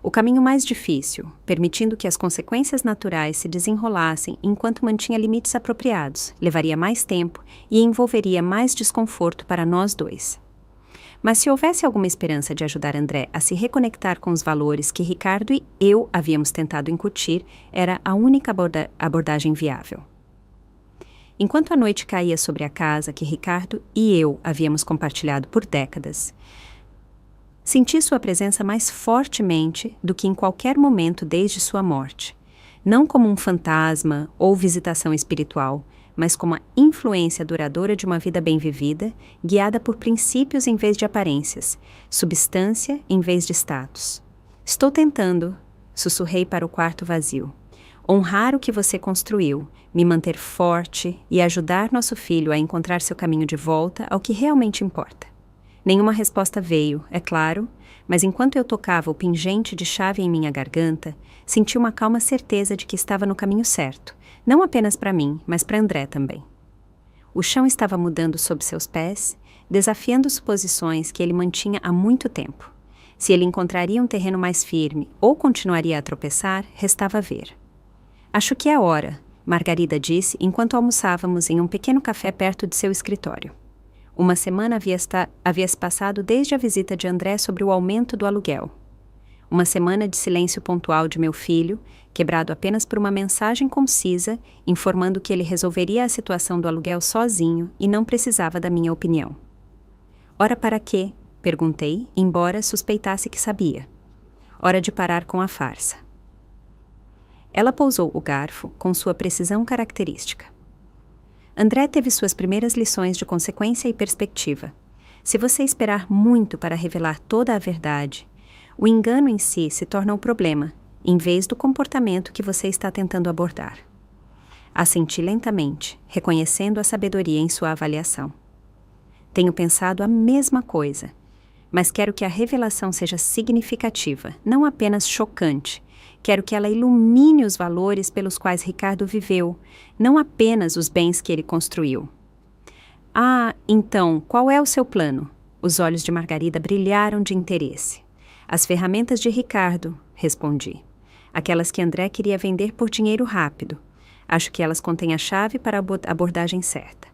O caminho mais difícil, permitindo que as consequências naturais se desenrolassem enquanto mantinha limites apropriados, levaria mais tempo e envolveria mais desconforto para nós dois. Mas se houvesse alguma esperança de ajudar André a se reconectar com os valores que Ricardo e eu havíamos tentado incutir, era a única abordagem viável. Enquanto a noite caía sobre a casa que Ricardo e eu havíamos compartilhado por décadas, senti sua presença mais fortemente do que em qualquer momento desde sua morte, não como um fantasma ou visitação espiritual, mas como a influência duradoura de uma vida bem vivida, guiada por princípios em vez de aparências, substância em vez de status. Estou tentando, sussurrei para o quarto vazio, honrar o que você construiu, me manter forte e ajudar nosso filho a encontrar seu caminho de volta ao que realmente importa. Nenhuma resposta veio, é claro, mas enquanto eu tocava o pingente de chave em minha garganta, senti uma calma certeza de que estava no caminho certo, não apenas para mim, mas para André também. O chão estava mudando sob seus pés, desafiando suposições que ele mantinha há muito tempo. Se ele encontraria um terreno mais firme ou continuaria a tropeçar, restava ver. Acho que é hora, Margarida disse enquanto almoçávamos em um pequeno café perto de seu escritório. Uma semana havia se passado desde a visita de André sobre o aumento do aluguel. Uma semana de silêncio pontual de meu filho, quebrado apenas por uma mensagem concisa, informando que ele resolveria a situação do aluguel sozinho e não precisava da minha opinião. Ora para quê? Perguntei, embora suspeitasse que sabia. Hora de parar com a farsa. Ela pousou o garfo com sua precisão característica. André teve suas primeiras lições de consequência e perspectiva. Se você esperar muito para revelar toda a verdade, o engano em si se torna o problema, em vez do comportamento que você está tentando abordar. Assenti lentamente, reconhecendo a sabedoria em sua avaliação. Tenho pensado a mesma coisa, mas quero que a revelação seja significativa, não apenas chocante. Quero que ela ilumine os valores pelos quais Ricardo viveu, não apenas os bens que ele construiu. Ah, então, qual é o seu plano? Os olhos de Margarida brilharam de interesse. As ferramentas de Ricardo, respondi. Aquelas que André queria vender por dinheiro rápido. Acho que elas contêm a chave para a abordagem certa.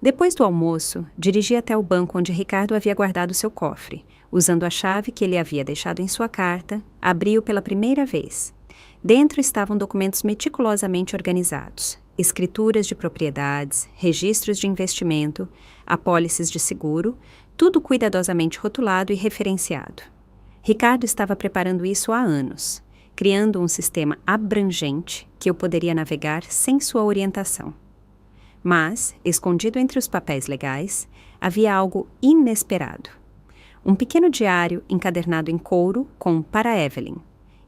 Depois do almoço, dirigi até o banco onde Ricardo havia guardado seu cofre. Usando a chave que ele havia deixado em sua carta, abri-o pela primeira vez. Dentro estavam documentos meticulosamente organizados, escrituras de propriedades, registros de investimento, apólices de seguro, tudo cuidadosamente rotulado e referenciado. Ricardo estava preparando isso há anos, criando um sistema abrangente que eu poderia navegar sem sua orientação. Mas, escondido entre os papéis legais, havia algo inesperado. Um pequeno diário encadernado em couro com "Para Evelyn",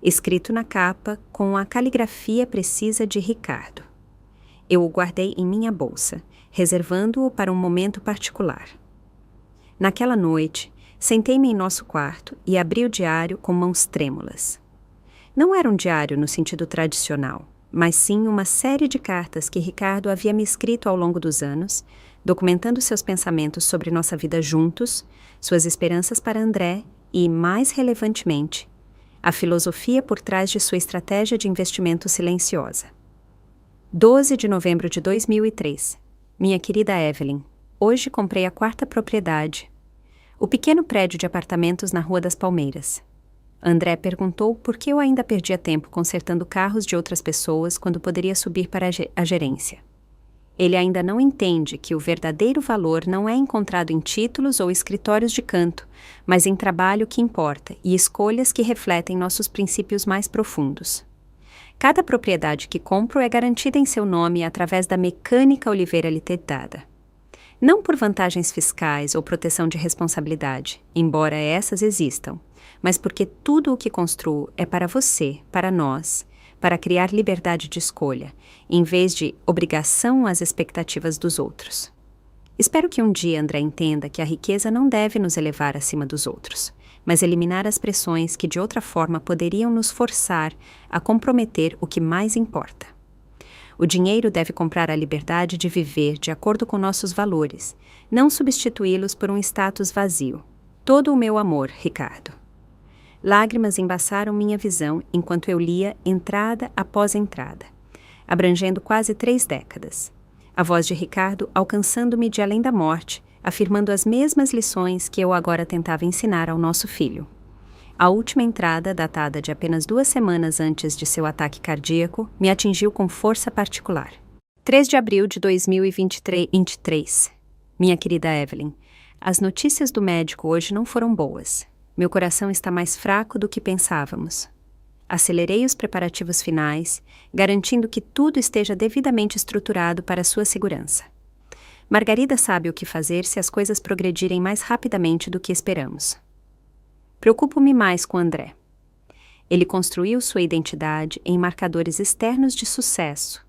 escrito na capa com a caligrafia precisa de Ricardo. Eu o guardei em minha bolsa, reservando-o para um momento particular. Naquela noite, sentei-me em nosso quarto e abri o diário com mãos trêmulas. Não era um diário no sentido tradicional, mas sim uma série de cartas que Ricardo havia me escrito ao longo dos anos, documentando seus pensamentos sobre nossa vida juntos, suas esperanças para André e, mais relevantemente, a filosofia por trás de sua estratégia de investimento silenciosa. 12 de novembro de 2003. Minha querida Evelyn, hoje comprei a 4ª propriedade, o pequeno prédio de apartamentos na Rua das Palmeiras. André perguntou por que eu ainda perdia tempo consertando carros de outras pessoas quando poderia subir para a gerência. Ele ainda não entende que o verdadeiro valor não é encontrado em títulos ou escritórios de canto, mas em trabalho que importa e escolhas que refletem nossos princípios mais profundos. Cada propriedade que compro é garantida em seu nome através da Mecânica Oliveira Limitada. Não por vantagens fiscais ou proteção de responsabilidade, embora essas existam, mas porque tudo o que construo é para você, para nós, para criar liberdade de escolha, em vez de obrigação às expectativas dos outros. Espero que um dia André entenda que a riqueza não deve nos elevar acima dos outros, mas eliminar as pressões que de outra forma poderiam nos forçar a comprometer o que mais importa. O dinheiro deve comprar a liberdade de viver de acordo com nossos valores, não substituí-los por um status vazio. Todo o meu amor, Ricardo. Lágrimas embaçaram minha visão enquanto eu lia entrada após entrada, abrangendo quase 3 décadas. A voz de Ricardo alcançando-me de além da morte, afirmando as mesmas lições que eu agora tentava ensinar ao nosso filho. A última entrada, datada de apenas 2 semanas antes de seu ataque cardíaco, me atingiu com força particular. 3 de abril de 2023. Minha querida Evelyn, as notícias do médico hoje não foram boas. Meu coração está mais fraco do que pensávamos. Acelerei os preparativos finais, garantindo que tudo esteja devidamente estruturado para sua segurança. Margarida sabe o que fazer se as coisas progredirem mais rapidamente do que esperamos. Preocupo-me mais com André. Ele construiu sua identidade em marcadores externos de sucesso,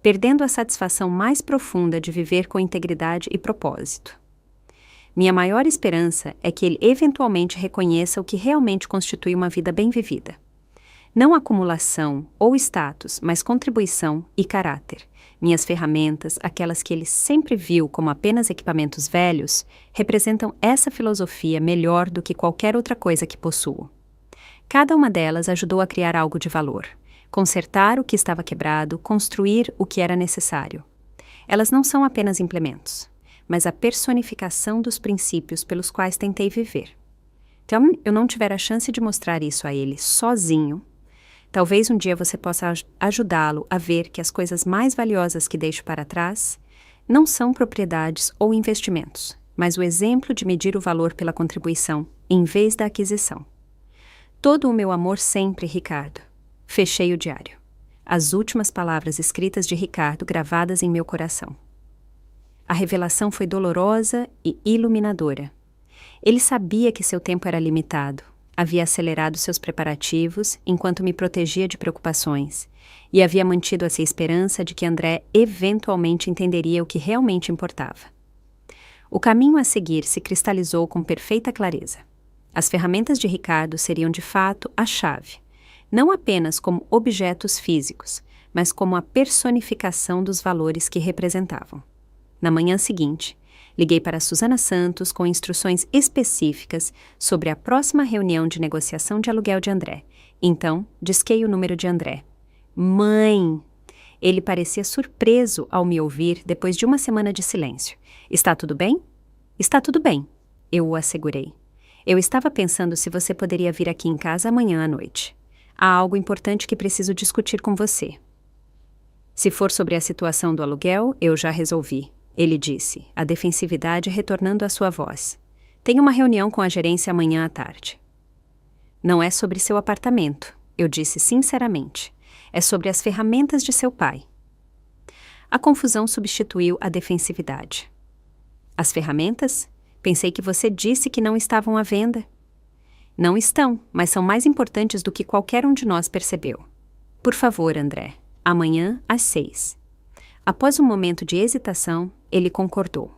perdendo a satisfação mais profunda de viver com integridade e propósito. Minha maior esperança é que ele eventualmente reconheça o que realmente constitui uma vida bem vivida. Não acumulação ou status, mas contribuição e caráter. Minhas ferramentas, aquelas que ele sempre viu como apenas equipamentos velhos, representam essa filosofia melhor do que qualquer outra coisa que possuo. Cada uma delas ajudou a criar algo de valor, consertar o que estava quebrado, construir o que era necessário. Elas não são apenas implementos, mas a personificação dos princípios pelos quais tentei viver. Então, eu não tiver a chance de mostrar isso a ele sozinho, talvez um dia você possa ajudá-lo a ver que as coisas mais valiosas que deixo para trás não são propriedades ou investimentos, mas o exemplo de medir o valor pela contribuição, em vez da aquisição. Todo o meu amor sempre, Ricardo. Fechei o diário. As últimas palavras escritas de Ricardo gravadas em meu coração. A revelação foi dolorosa e iluminadora. Ele sabia que seu tempo era limitado. Havia acelerado seus preparativos enquanto me protegia de preocupações e havia mantido essa esperança de que André eventualmente entenderia o que realmente importava. O caminho a seguir se cristalizou com perfeita clareza. As ferramentas de Ricardo seriam de fato a chave, não apenas como objetos físicos, mas como a personificação dos valores que representavam. Na manhã seguinte, liguei para Susana Santos com instruções específicas sobre a próxima reunião de negociação de aluguel de André. Então, disquei o número de André. Mãe! Ele parecia surpreso ao me ouvir depois de uma semana de silêncio. Está tudo bem? Está tudo bem, eu o assegurei. Eu estava pensando se você poderia vir aqui em casa amanhã à noite. Há algo importante que preciso discutir com você. Se for sobre a situação do aluguel, eu já resolvi, ele disse, a defensividade retornando à sua voz. Tenho uma reunião com a gerência amanhã à tarde. Não é sobre seu apartamento, eu disse sinceramente. É sobre as ferramentas de seu pai. A confusão substituiu a defensividade. As ferramentas? Pensei que você disse que não estavam à venda. Não estão, mas são mais importantes do que qualquer um de nós percebeu. Por favor, André, amanhã às 6. Após um momento de hesitação, ele concordou.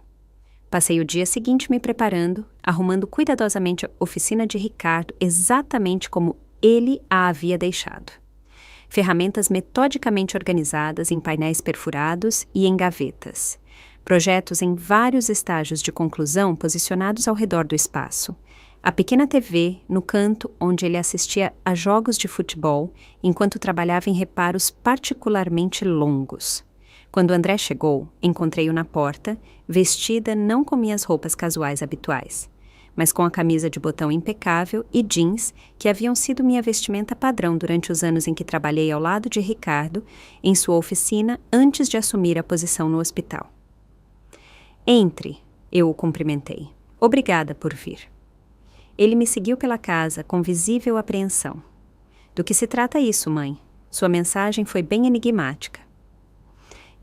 Passei o dia seguinte me preparando, arrumando cuidadosamente a oficina de Ricardo exatamente como ele a havia deixado. Ferramentas metodicamente organizadas em painéis perfurados e em gavetas. Projetos em vários estágios de conclusão posicionados ao redor do espaço. A pequena TV no canto onde ele assistia a jogos de futebol enquanto trabalhava em reparos particularmente longos. Quando André chegou, encontrei-o na porta, vestida não com minhas roupas casuais habituais, mas com a camisa de botão impecável e jeans que haviam sido minha vestimenta padrão durante os anos em que trabalhei ao lado de Ricardo em sua oficina antes de assumir a posição no hospital. Entre, eu o cumprimentei. Obrigada por vir. Ele me seguiu pela casa com visível apreensão. Do que se trata isso, mãe? Sua mensagem foi bem enigmática.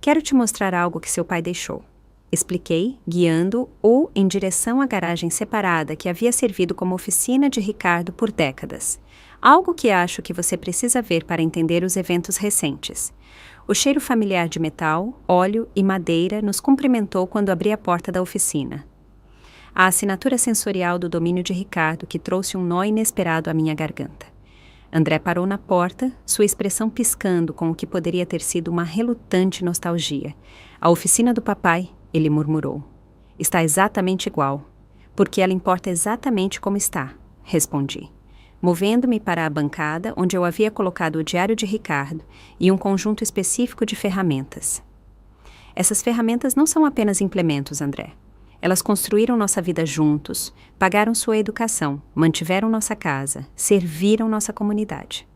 Quero te mostrar algo que seu pai deixou. Expliquei, guiando-o em direção à garagem separada que havia servido como oficina de Ricardo por décadas. Algo que acho que você precisa ver para entender os eventos recentes. O cheiro familiar de metal, óleo e madeira nos cumprimentou quando abri a porta da oficina. A assinatura sensorial do domínio de Ricardo que trouxe um nó inesperado à minha garganta. André parou na porta, sua expressão piscando com o que poderia ter sido uma relutante nostalgia. A oficina do papai, ele murmurou. Está exatamente igual. Porque ela importa exatamente como está, respondi. Movendo-me para a bancada onde eu havia colocado o diário de Ricardo e um conjunto específico de ferramentas. Essas ferramentas não são apenas implementos, André. Elas construíram nossa vida juntos, pagaram sua educação, mantiveram nossa casa, serviram nossa comunidade.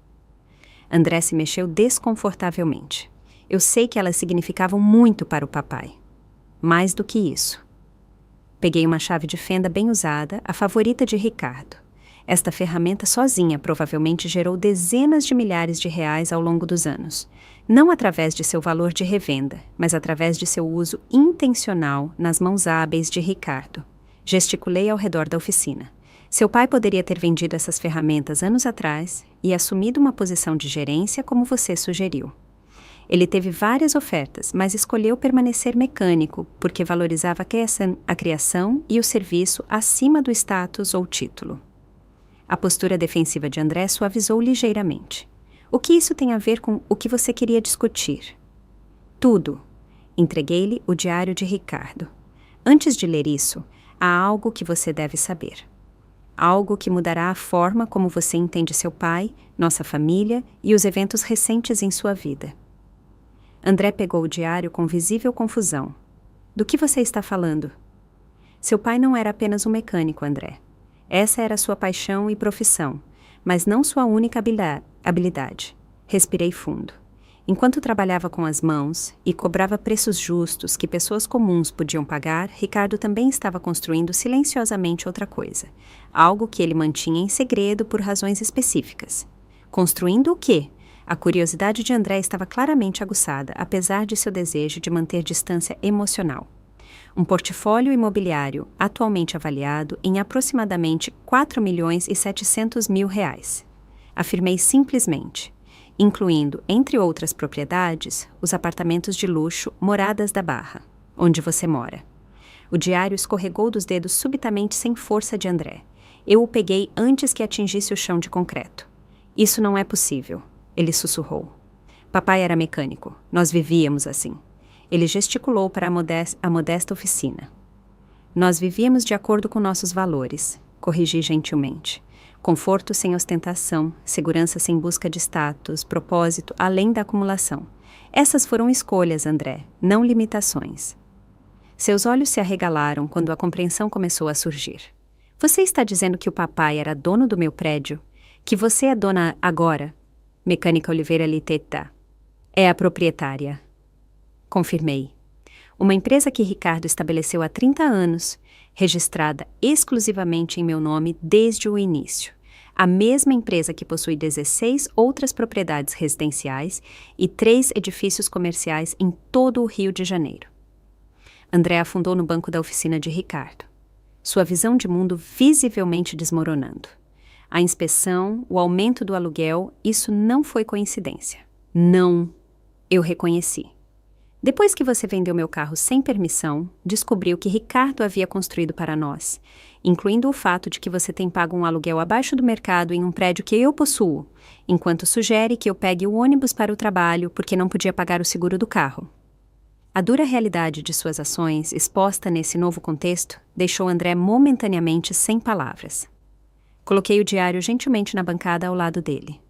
André se mexeu desconfortavelmente. Eu sei que elas significavam muito para o papai. Mais do que isso. Peguei uma chave de fenda bem usada, a favorita de Ricardo. Esta ferramenta sozinha provavelmente gerou dezenas de milhares de reais ao longo dos anos. Não através de seu valor de revenda, mas através de seu uso intencional nas mãos hábeis de Ricardo. Gesticulei ao redor da oficina. Seu pai poderia ter vendido essas ferramentas anos atrás e assumido uma posição de gerência como você sugeriu. Ele teve várias ofertas, mas escolheu permanecer mecânico porque valorizava a criação e o serviço acima do status ou título. A postura defensiva de André suavizou ligeiramente. O que isso tem a ver com o que você queria discutir? Tudo. Entreguei-lhe o diário de Ricardo. Antes de ler isso, há algo que você deve saber. Algo que mudará a forma como você entende seu pai, nossa família e os eventos recentes em sua vida. André pegou o diário com visível confusão. Do que você está falando? Seu pai não era apenas um mecânico, André. Essa era sua paixão e profissão, mas não sua única habilidade. Respirei fundo. Enquanto trabalhava com as mãos e cobrava preços justos que pessoas comuns podiam pagar, Ricardo também estava construindo silenciosamente outra coisa. Algo que ele mantinha em segredo por razões específicas. Construindo o quê? A curiosidade de André estava claramente aguçada, apesar de seu desejo de manter distância emocional. Um portfólio imobiliário atualmente avaliado em aproximadamente R$ 4.700.000. Afirmei simplesmente, incluindo, entre outras propriedades, os apartamentos de luxo Moradas da Barra, onde você mora. O diário escorregou dos dedos subitamente sem força de André. Eu o peguei antes que atingisse o chão de concreto. Isso não é possível, ele sussurrou. Papai era mecânico, nós vivíamos assim. Ele gesticulou para a modesta oficina. Nós vivíamos de acordo com nossos valores, corrigi gentilmente. Conforto sem ostentação, segurança sem busca de status, propósito além da acumulação. Essas foram escolhas, André, não limitações. Seus olhos se arregalaram quando a compreensão começou a surgir. Você está dizendo que o papai era dono do meu prédio? Que você é dona agora? Mecânica Oliveira Liteta. É a proprietária. Confirmei. Uma empresa que Ricardo estabeleceu há 30 anos, registrada exclusivamente em meu nome desde o início. A mesma empresa que possui 16 outras propriedades residenciais e 3 edifícios comerciais em todo o Rio de Janeiro. André afundou no banco da oficina de Ricardo. Sua visão de mundo visivelmente desmoronando. A inspeção, o aumento do aluguel, isso não foi coincidência. Não, eu reconheci. Depois que você vendeu meu carro sem permissão, descobri o que Ricardo havia construído para nós, incluindo o fato de que você tem pago um aluguel abaixo do mercado em um prédio que eu possuo, enquanto sugere que eu pegue o ônibus para o trabalho porque não podia pagar o seguro do carro. A dura realidade de suas ações, exposta nesse novo contexto, deixou André momentaneamente sem palavras. Coloquei o diário gentilmente na bancada ao lado dele.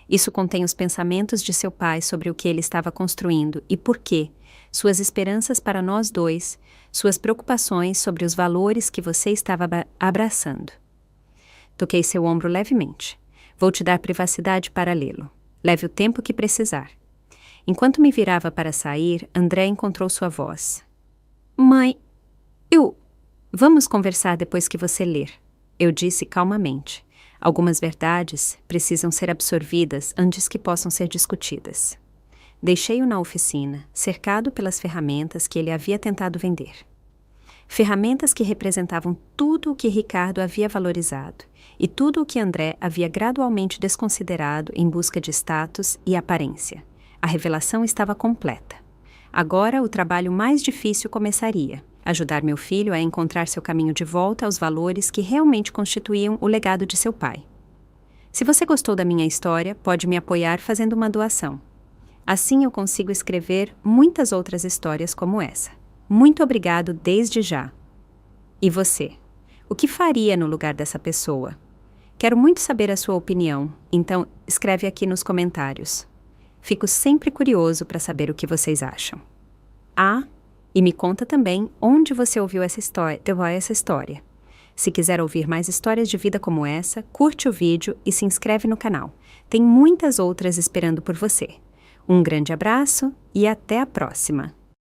Isso contém os pensamentos de seu pai sobre o que ele estava construindo e por quê, suas esperanças para nós dois, suas preocupações sobre os valores que você estava abraçando. Toquei seu ombro levemente. Vou te dar privacidade para lê-lo. Leve o tempo que precisar. Enquanto me virava para sair, André encontrou sua voz. Mãe, Vamos conversar depois que você ler, eu disse calmamente. Algumas verdades precisam ser absorvidas antes que possam ser discutidas. Deixei-o na oficina, cercado pelas ferramentas que ele havia tentado vender. Ferramentas que representavam tudo o que Ricardo havia valorizado e tudo o que André havia gradualmente desconsiderado em busca de status e aparência. A revelação estava completa. Agora o trabalho mais difícil começaria. Ajudar meu filho a encontrar seu caminho de volta aos valores que realmente constituíam o legado de seu pai. Se você gostou da minha história, pode me apoiar fazendo uma doação. Assim eu consigo escrever muitas outras histórias como essa. Muito obrigado desde já. E você? O que faria no lugar dessa pessoa? Quero muito saber a sua opinião, então escreve aqui nos comentários. Fico sempre curioso para saber o que vocês acham. E me conta também onde você ouviu essa história. Se quiser ouvir mais histórias de vida como essa, curte o vídeo e se inscreve no canal. Tem muitas outras esperando por você. Um grande abraço e até a próxima!